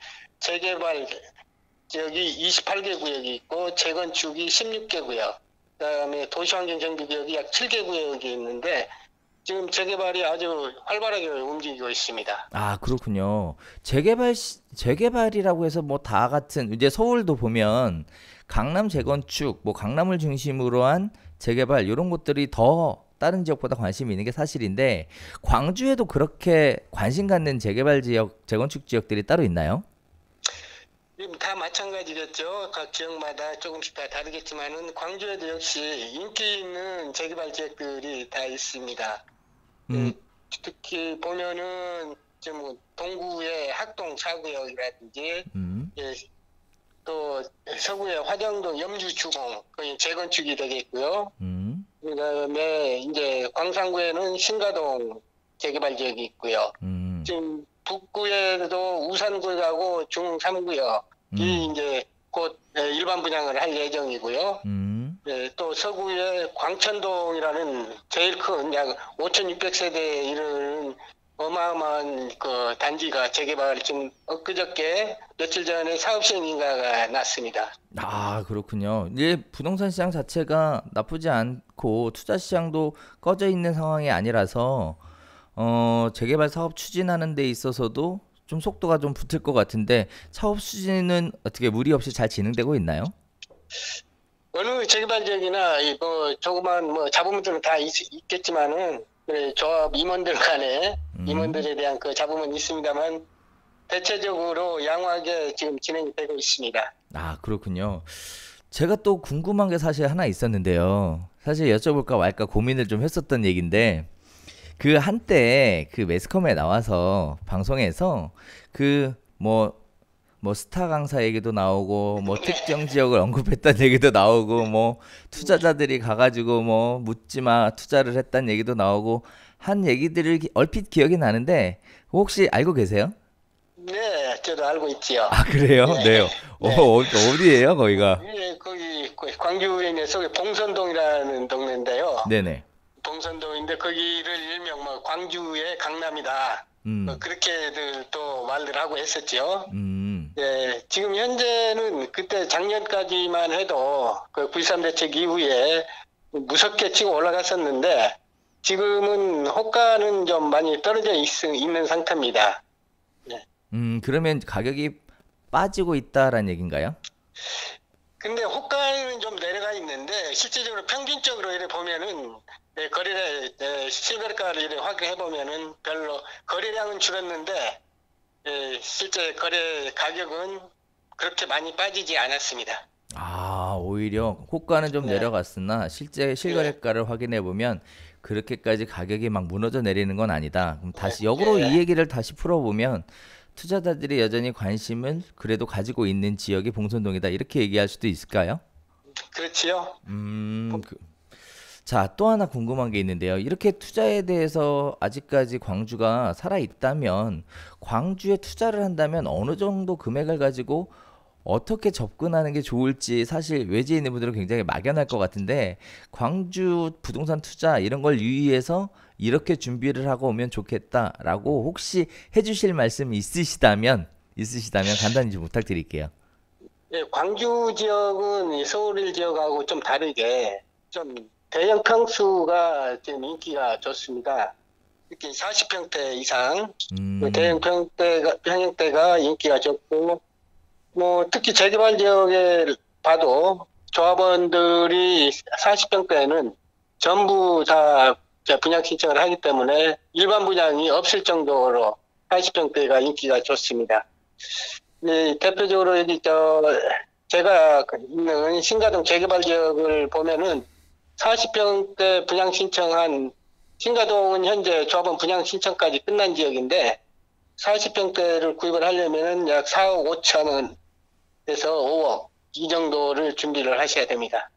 28개 구역이 있고 재건축이 16개 구역, 그다음에 도시환경 정비 구역이 약 7개 구역이 있는데 지금 재개발이 아주 활발하게 움직이고 있습니다. 그렇군요. 재개발이라고 해서 뭐 다 같은 이제 서울도 보면 강남 재건축, 뭐 강남을 중심으로 한 재개발 이런 것들이 더 다른 지역보다 관심이 있는 게 사실인데 광주에도 그렇게 관심 갖는 재개발 지역, 재건축 지역들이 따로 있나요? 다 마찬가지겠죠. 각 지역마다 조금씩 다 다르겠지만은 광주에도 역시 인기 있는 재개발 지역들이 다 있습니다. 특히 보면은 지금 동구의 학동 4구역이라든지 또 서구의 화정동 염주주공 거기 재건축이 되겠고요. 그다음에 이제 광산구에는 신가동 재개발 지역이 있고요. 지금 북구에도 우산구역하고 중흥 3구역이 이제 곧 일반 분양을 할 예정이고요. 또 서구에 광천동이라는 제일 큰 약 5,600세대에 이르는 어마어마한 그 단지가 재개발 지금 엊그저께 며칠 전에 사업 시행 인가가 났습니다. 그렇군요. 이제 부동산 시장 자체가 나쁘지 않고 투자 시장도 꺼져 있는 상황이 아니라서 재개발 사업 추진하는 데 있어서도 좀 속도가 좀 붙을 것 같은데 사업 추진은 어떻게 무리 없이 잘 진행되고 있나요? 어느 재개발 지역이나 뭐 조그만 뭐 잡음들은 다 있겠지만은 조합 임원들 간에 임원들에 대한 그 잡음은 있습니다만 대체적으로 양호하게 지금 진행이 되고 있습니다. 그렇군요. 제가 또 궁금한 게 사실 하나 있었는데요. 사실 여쭤볼까 말까 고민을 좀 했었던 얘기인데 그 한때 그 매스컴에 나와서 방송에서 그 뭐 스타 강사 얘기도 나오고 뭐 특정 지역을 언급했다는 얘기도 나오고 뭐 투자자들이 가가지고 뭐 묻지마 투자를 했다는 얘기도 나오고 한 얘기들을 얼핏 기억이 나는데 혹시 알고 계세요? 네, 저도 알고 있지요. 그래요? 네. 어디예요 거기가? 네, 거기 광주에 있는 속에 봉선동이라는 동네인데요. 네네. 봉선동인데 거기를 일명 뭐 광주의 강남이다 그렇게들 또 말들 하고 했었죠. 예, 지금 현재는 그때 작년까지만 해도 그 9.13 대책 이후에 무섭게 치고 올라갔었는데 지금은 호가는 좀 많이 떨어져 있는 상태입니다. 예. 그러면 가격이 빠지고 있다라는 얘기인가요? 근데 호가는 좀 내려가 있는데 실질적으로 평균적으로 이래 보면은 거래량 실거래가를 이래 확인해 보면은 별로 거래량은 줄었는데 실제 거래 가격은 그렇게 많이 빠지지 않았습니다. 아, 오히려 호가는 좀 내려갔으나 실제 실거래가를 확인해 보면 그렇게까지 가격이 막 무너져 내리는 건 아니다. 그럼 다시 역으로 이 얘기를 다시 풀어보면 투자자들이 여전히 관심을 그래도 가지고 있는 지역이 봉선동이다 이렇게 얘기할 수도 있을까요? 그렇지요. 자, 또 하나 궁금한 게 있는데요. 이렇게 투자에 대해서 아직까지 광주가 살아 있다면 광주에 투자를 한다면 어느 정도 금액을 가지고 어떻게 접근하는 게 좋을지 사실 외지에 있는 분들은 굉장히 막연할 것 같은데 광주 부동산 투자 이런 걸 유의해서 이렇게 준비를 하고 오면 좋겠다라고 혹시 해주실 말씀 있으시다면 간단히 좀 부탁드릴게요. 예, 광주 지역은 서울 지역하고 좀 다르게 좀 대형 평수가 지금 인기가 좋습니다. 특히 40평대 이상 대형 평형대가 인기가 좋고 뭐 특히 재개발 지역에 봐도 조합원들이 40평대는 전부 다 분양 신청을 하기 때문에 일반 분양이 없을 정도로 40평대가 인기가 좋습니다. 네, 대표적으로 여기 제가 있는 신가동 재개발 지역을 보면은 40평대 분양 신청한 신가동은 현재 조합원 분양 신청까지 끝난 지역인데 40평대를 구입을 하려면은 약 4억 5천 원에서 5억 이 정도를 준비를 하셔야 됩니다.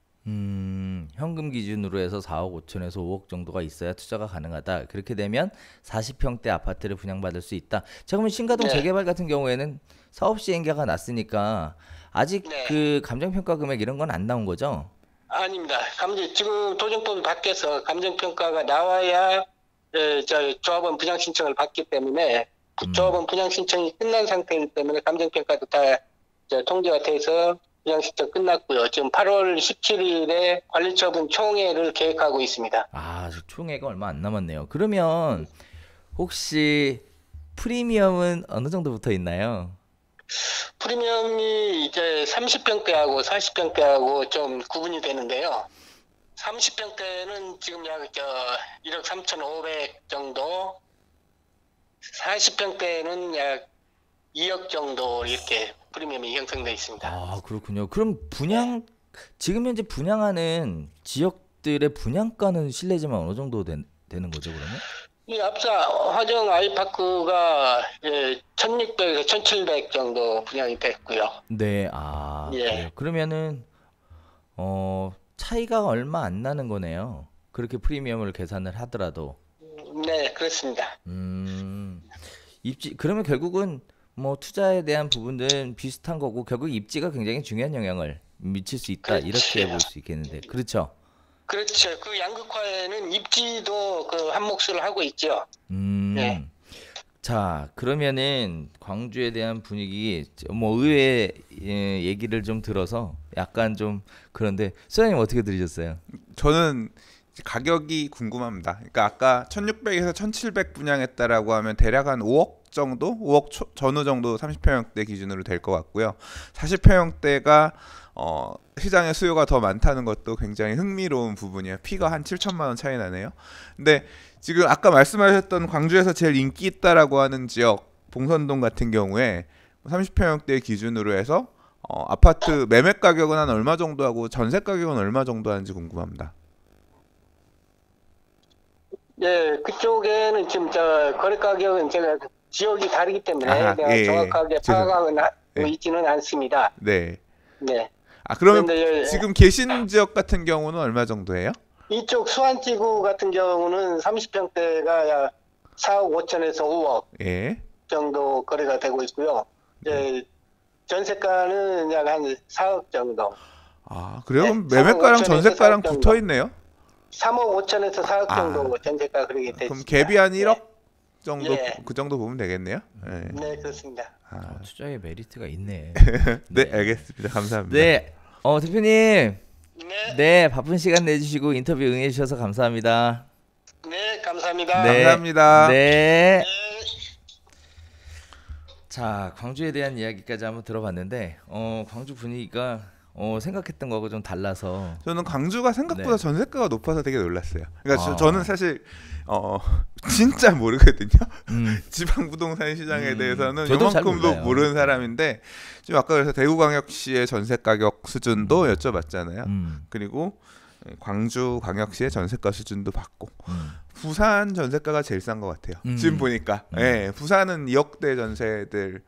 현금 기준으로 해서 4억 5천에서 5억 정도가 있어야 투자가 가능하다. 그렇게 되면 40평대 아파트를 분양받을 수 있다. 자, 그러면 신가동 재개발 같은 경우에는 사업 시행계가 났으니까 아직 그 감정평가 금액 이런 건 안 나온 거죠? 아닙니다. 지금 도정법이 바뀌어서 감정평가가 나와야 조합원 분양 신청을 받기 때문에 조합원 분양 신청이 끝난 상태이기 때문에 감정평가도 다 통제가 돼서 분양 신청 끝났고요. 지금 8월 17일에 관리처분 총회를 계획하고 있습니다. 아, 총회가 얼마 안 남았네요. 그러면 혹시 프리미엄은 어느 정도부터 있나요? 프리미엄이 이제 30평대하고 40평대하고 좀 구분이 되는데요. 30평대는 지금 약 1억 3,500 정도, 40평대는 약 2억 정도 이렇게 프리미엄이 형성되어 있습니다. 아, 그렇군요. 그럼 지금 현재 분양하는 지역들의 분양가는 실례지만 어느 정도 되는 거죠, 그러면? 이 앞서 화정 아이파크가 1,600에서 1,700 정도 분양이 됐고요. 네, 그래요. 그러면은 차이가 얼마 안 나는 거네요. 그렇게 프리미엄을 계산을 하더라도. 네, 그렇습니다. 그러면 결국은 뭐 투자에 대한 부분들은 비슷한 거고 결국 입지가 굉장히 중요한 영향을 미칠 수 있다. 이렇게 볼 수 있겠는데. 그렇죠? 그렇죠. 그 양극화에는 입지도 한 몫을 하고 있죠. 네. 자, 그러면은 광주에 대한 분위기 뭐 의외의 얘기를 좀 들어서 약간 좀 그런데 소장님 어떻게 들으셨어요? 저는 가격이 궁금합니다. 그러니까 아까 1,600에서 1,700 분양했다라고 하면 대략 한 5억 정도? 5억 전후 정도 30평형대 기준으로 될 것 같고요. 40평형대가 시장의 수요가 더 많다는 것도 굉장히 흥미로운 부분이에요. 피가 한 7천만 원 차이 나네요. 근데 지금 아까 말씀하셨던 광주에서 제일 인기 있다라고 하는 지역 봉선동 같은 경우에 30평형대 기준으로 해서 아파트 매매 가격은 한 얼마 정도 하고 전세 가격은 얼마 정도 하는지 궁금합니다. 네, 그쪽에는 지금 거래 가격은 제가 지역이 다르기 때문에 내가 정확하게 파악하고 있지는 않습니다. 네. 네. 그러면 지금 계신 지역 같은 경우는 얼마 정도예요? 이쪽 수안지구 같은 경우는 30평대가 약 4억 5천에서 5억 정도 거래가 되고 있고요. 전세가는 약 한 4억 정도. 그래요? 그럼 매매가랑 전세가랑 붙어 있네요? 3억 5천에서 4억 정도 전세가 그렇게 됐습니다. 그럼 갭이 한 1억 정도 예. 그 정도 보면 되겠네요. 네, 네, 그렇습니다. 투자의 메리트가 있네. 네, 알겠습니다. 감사합니다. 네, 대표님. 네, 네, 바쁜 시간 내주시고 인터뷰 응해주셔서 감사합니다. 네, 감사합니다. 네. 감사합니다. 네. 네. 자, 광주에 대한 이야기까지 한번 들어봤는데, 광주 분위기가 생각했던 거하고 좀 달라서. 저는 광주가 생각보다 네. 전세가가 높아서 되게 놀랐어요. 그러니까 아. 저는 사실 진짜 모르거든요. 지방 부동산 시장에 대해서는 저도 잘 요만큼도 몰라요. 모르는 사람인데 지금 아까 그래서 대구광역시의 전세 가격 수준도 여쭤봤잖아요. 그리고 광주광역시의 전세가 수준도 받고 부산 전세가가 제일 싼 것 같아요. 지금 보니까 예, 부산은 2억대 전세들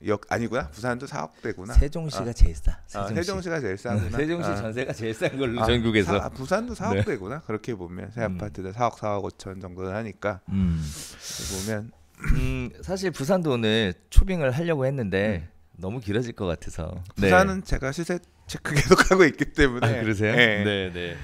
2억 아니구나. 부산도 4억대구나. 세종시가 제일 싸. 세종시가 제일 싸구나. 세종시 전세가 제일 싼 걸로 전국에서. 부산도 4억대구나. 그렇게 보면 새 아파트들 4억 4억 5천 정도는 하니까 보면 사실 부산도 오늘 초빙을 하려고 했는데 너무 길어질 것 같아서. 부산은 제가 시세 체크 계속하고 있기 때문에. 그러세요? 네. 네.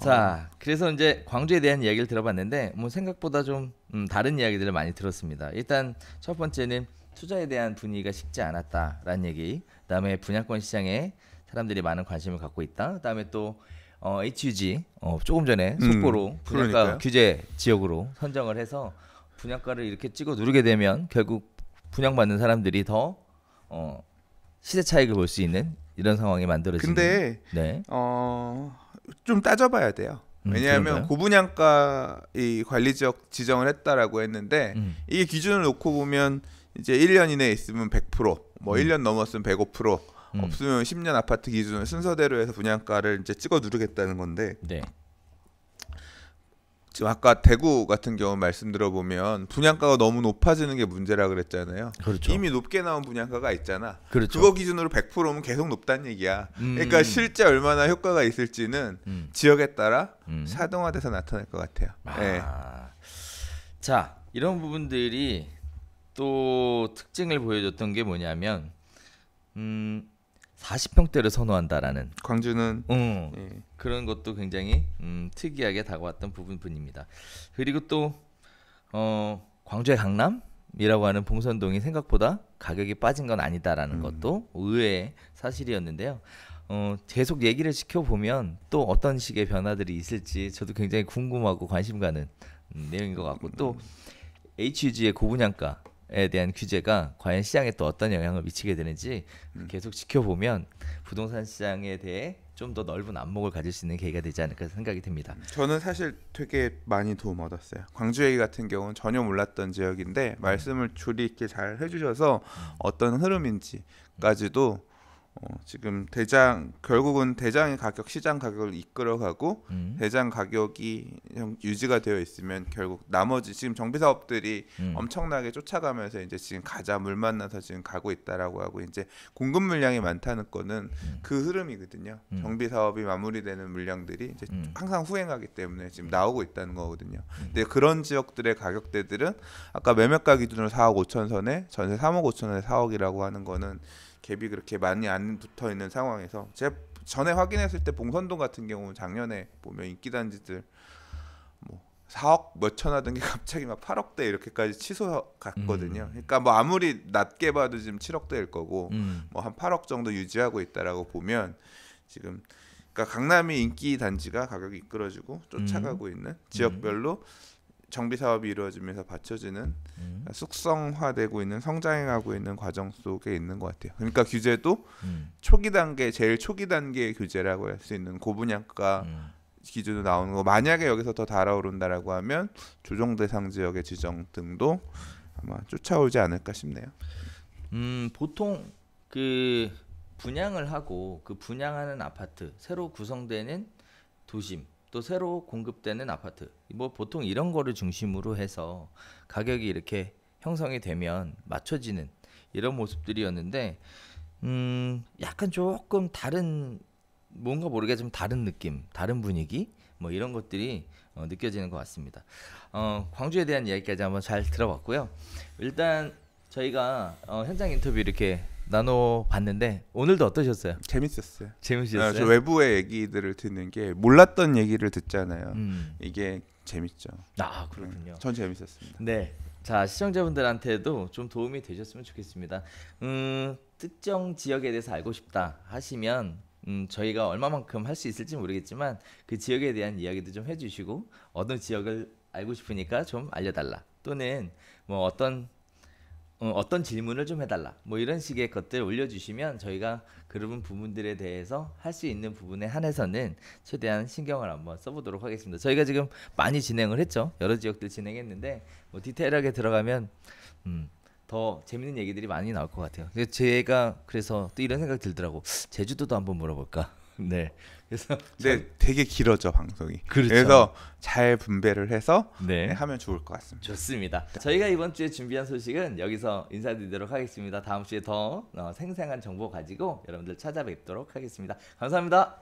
자, 그래서 이제 광주에 대한 이야기를 들어봤는데 뭐 생각보다 좀 다른 이야기들을 많이 들었습니다. 일단 첫 번째는 투자에 대한 분위기가 식지 않았다라는 얘기. 그다음에 분양권 시장에 사람들이 많은 관심을 갖고 있다. 그다음에 또 HUG 조금 전에 속보로 분양가 그러니까요. 규제 지역으로 선정을 해서 분양가를 이렇게 찍어 누르게 되면 결국 분양받는 사람들이 더 시세 차익을 볼 수 있는 이런 상황이 만들어지는. 근데 네. 좀 따져봐야 돼요. 왜냐하면 그런가요? 고분양가 이 관리지역 지정을 했다라고 했는데 이게 기준을 놓고 보면 이제 1년 이내에 있으면 100%, 뭐 1년 넘었으면 105%, 없으면 10년 아파트 기준을 순서대로 해서 분양가를 이제 찍어 누르겠다는 건데 네. 지금 아까 대구 같은 경우 말씀 들어보면 분양가가 너무 높아지는 게 문제라 그랬잖아요. 그렇죠. 이미 높게 나온 분양가가 있잖아. 그렇죠. 그거 기준으로 100%면 계속 높다는 얘기야. 그러니까 실제 얼마나 효과가 있을지는 지역에 따라 사동화돼서 나타날 것 같아요. 네. 자, 이런 부분들이 또 특징을 보여줬던 게 뭐냐면 40평대를 선호한다라는 광주는 예. 그런 것도 굉장히 특이하게 다가왔던 부분입니다. 그리고 또 광주의 강남이라고 하는 봉선동이 생각보다 가격이 빠진 건 아니다라는 것도 의외의 사실이었는데요. 계속 얘기를 지켜보면 또 어떤 식의 변화들이 있을지 저도 굉장히 궁금하고 관심 가는 내용인 것 같고 또 HUG의 고분양가에 대한 규제가 과연 시장에 또 어떤 영향을 미치게 되는지 계속 지켜보면 부동산 시장에 대해 좀 더 넓은 안목을 가질 수 있는 계기가 되지 않을까 생각이 듭니다. 저는 사실 되게 많이 도움 얻었어요. 광주 얘기 같은 경우는 전혀 몰랐던 지역인데 말씀을 조리 있게 잘 해주셔서 어떤 흐름인지까지도 지금 결국은 대장의 가격, 시장 가격을 이끌어가고 대장 가격이 유지가 되어 있으면 결국 나머지 지금 정비 사업들이 엄청나게 쫓아가면서 이제 지금 가자 물 만나서 지금 가고 있다라고 하고 이제 공급 물량이 많다는 거는 그 흐름이거든요. 정비 사업이 마무리되는 물량들이 이제 항상 후행하기 때문에 지금 나오고 있다는 거거든요. 근데 그런 지역들의 가격대들은 아까 매매가 기준으로 4억 5천 선에 전세 3억 5천 원에 4억이라고 하는 거는 갭이 그렇게 많이 안 붙어 있는 상황에서 제가 전에 확인했을 때 봉선동 같은 경우는 작년에 보면 인기 단지들 뭐 4억 몇천 하던 게 갑자기 막 8억대 이렇게까지 치솟아 갔거든요. 그러니까 뭐 아무리 낮게 봐도 지금 7억대일 거고 뭐 한 8억 정도 유지하고 있다라고 보면 지금 그러니까 강남이 인기 단지가 가격이 이끌어지고 쫓아가고 있는 지역별로 정비 사업이 이루어지면서 받쳐지는 숙성화되고 있는 성장해가고 있는 과정 속에 있는 것 같아요. 그러니까 규제도 초기 단계, 제일 초기 단계의 규제라고 할 수 있는 고분양가 기준으로 나오는 거. 만약에 여기서 더 달아오른다라고 하면 조정 대상 지역의 지정 등도 아마 쫓아오지 않을까 싶네요. 보통 그 분양을 하고 그 분양하는 아파트 새로 구성되는 도심 또 새로 공급되는 아파트 뭐 보통 이런 거를 중심으로 해서 가격이 이렇게 형성이 되면 맞춰지는 이런 모습들이었는데 약간 조금 다른 뭔가 모르게 좀 다른 느낌, 다른 분위기 뭐 이런 것들이 느껴지는 것 같습니다. 광주에 대한 이야기까지 한번 잘 들어봤고요. 일단 저희가 현장 인터뷰 이렇게 나눠봤는데 오늘도 어떠셨어요? 재밌었어요. 재밌으셨어요? 저 외부의 얘기들을 듣는 게 몰랐던 얘기를 듣잖아요. 이게 재밌죠. 아 그렇군요. 전 재밌었습니다. 네. 자 시청자분들한테도 좀 도움이 되셨으면 좋겠습니다. 특정 지역에 대해서 알고 싶다 하시면 저희가 얼마만큼 할 수 있을지 모르겠지만 그 지역에 대한 이야기도 좀 해주시고 어느 지역을 알고 싶으니까 좀 알려달라 또는 뭐 어떤 질문을 좀 해달라 뭐 이런 식의 것들 올려주시면 저희가 그런 부분들에 대해서 할 수 있는 부분에 한해서는 최대한 신경을 한번 써보도록 하겠습니다. 저희가 지금 많이 진행을 했죠. 여러 지역들 진행했는데 뭐 디테일하게 들어가면 더 재밌는 얘기들이 많이 나올 것 같아요. 제가 그래서 또 이런 생각 들더라고. 제주도도 한번 물어볼까. 네. 그래서 되게 길어져 방송이. 그렇죠. 그래서 잘 분배를 해서 네. 하면 좋을 것 같습니다. 좋습니다. 저희가 이번 주에 준비한 소식은 여기서 인사드리도록 하겠습니다. 다음 주에 더 생생한 정보 가지고 여러분들 찾아뵙도록 하겠습니다. 감사합니다.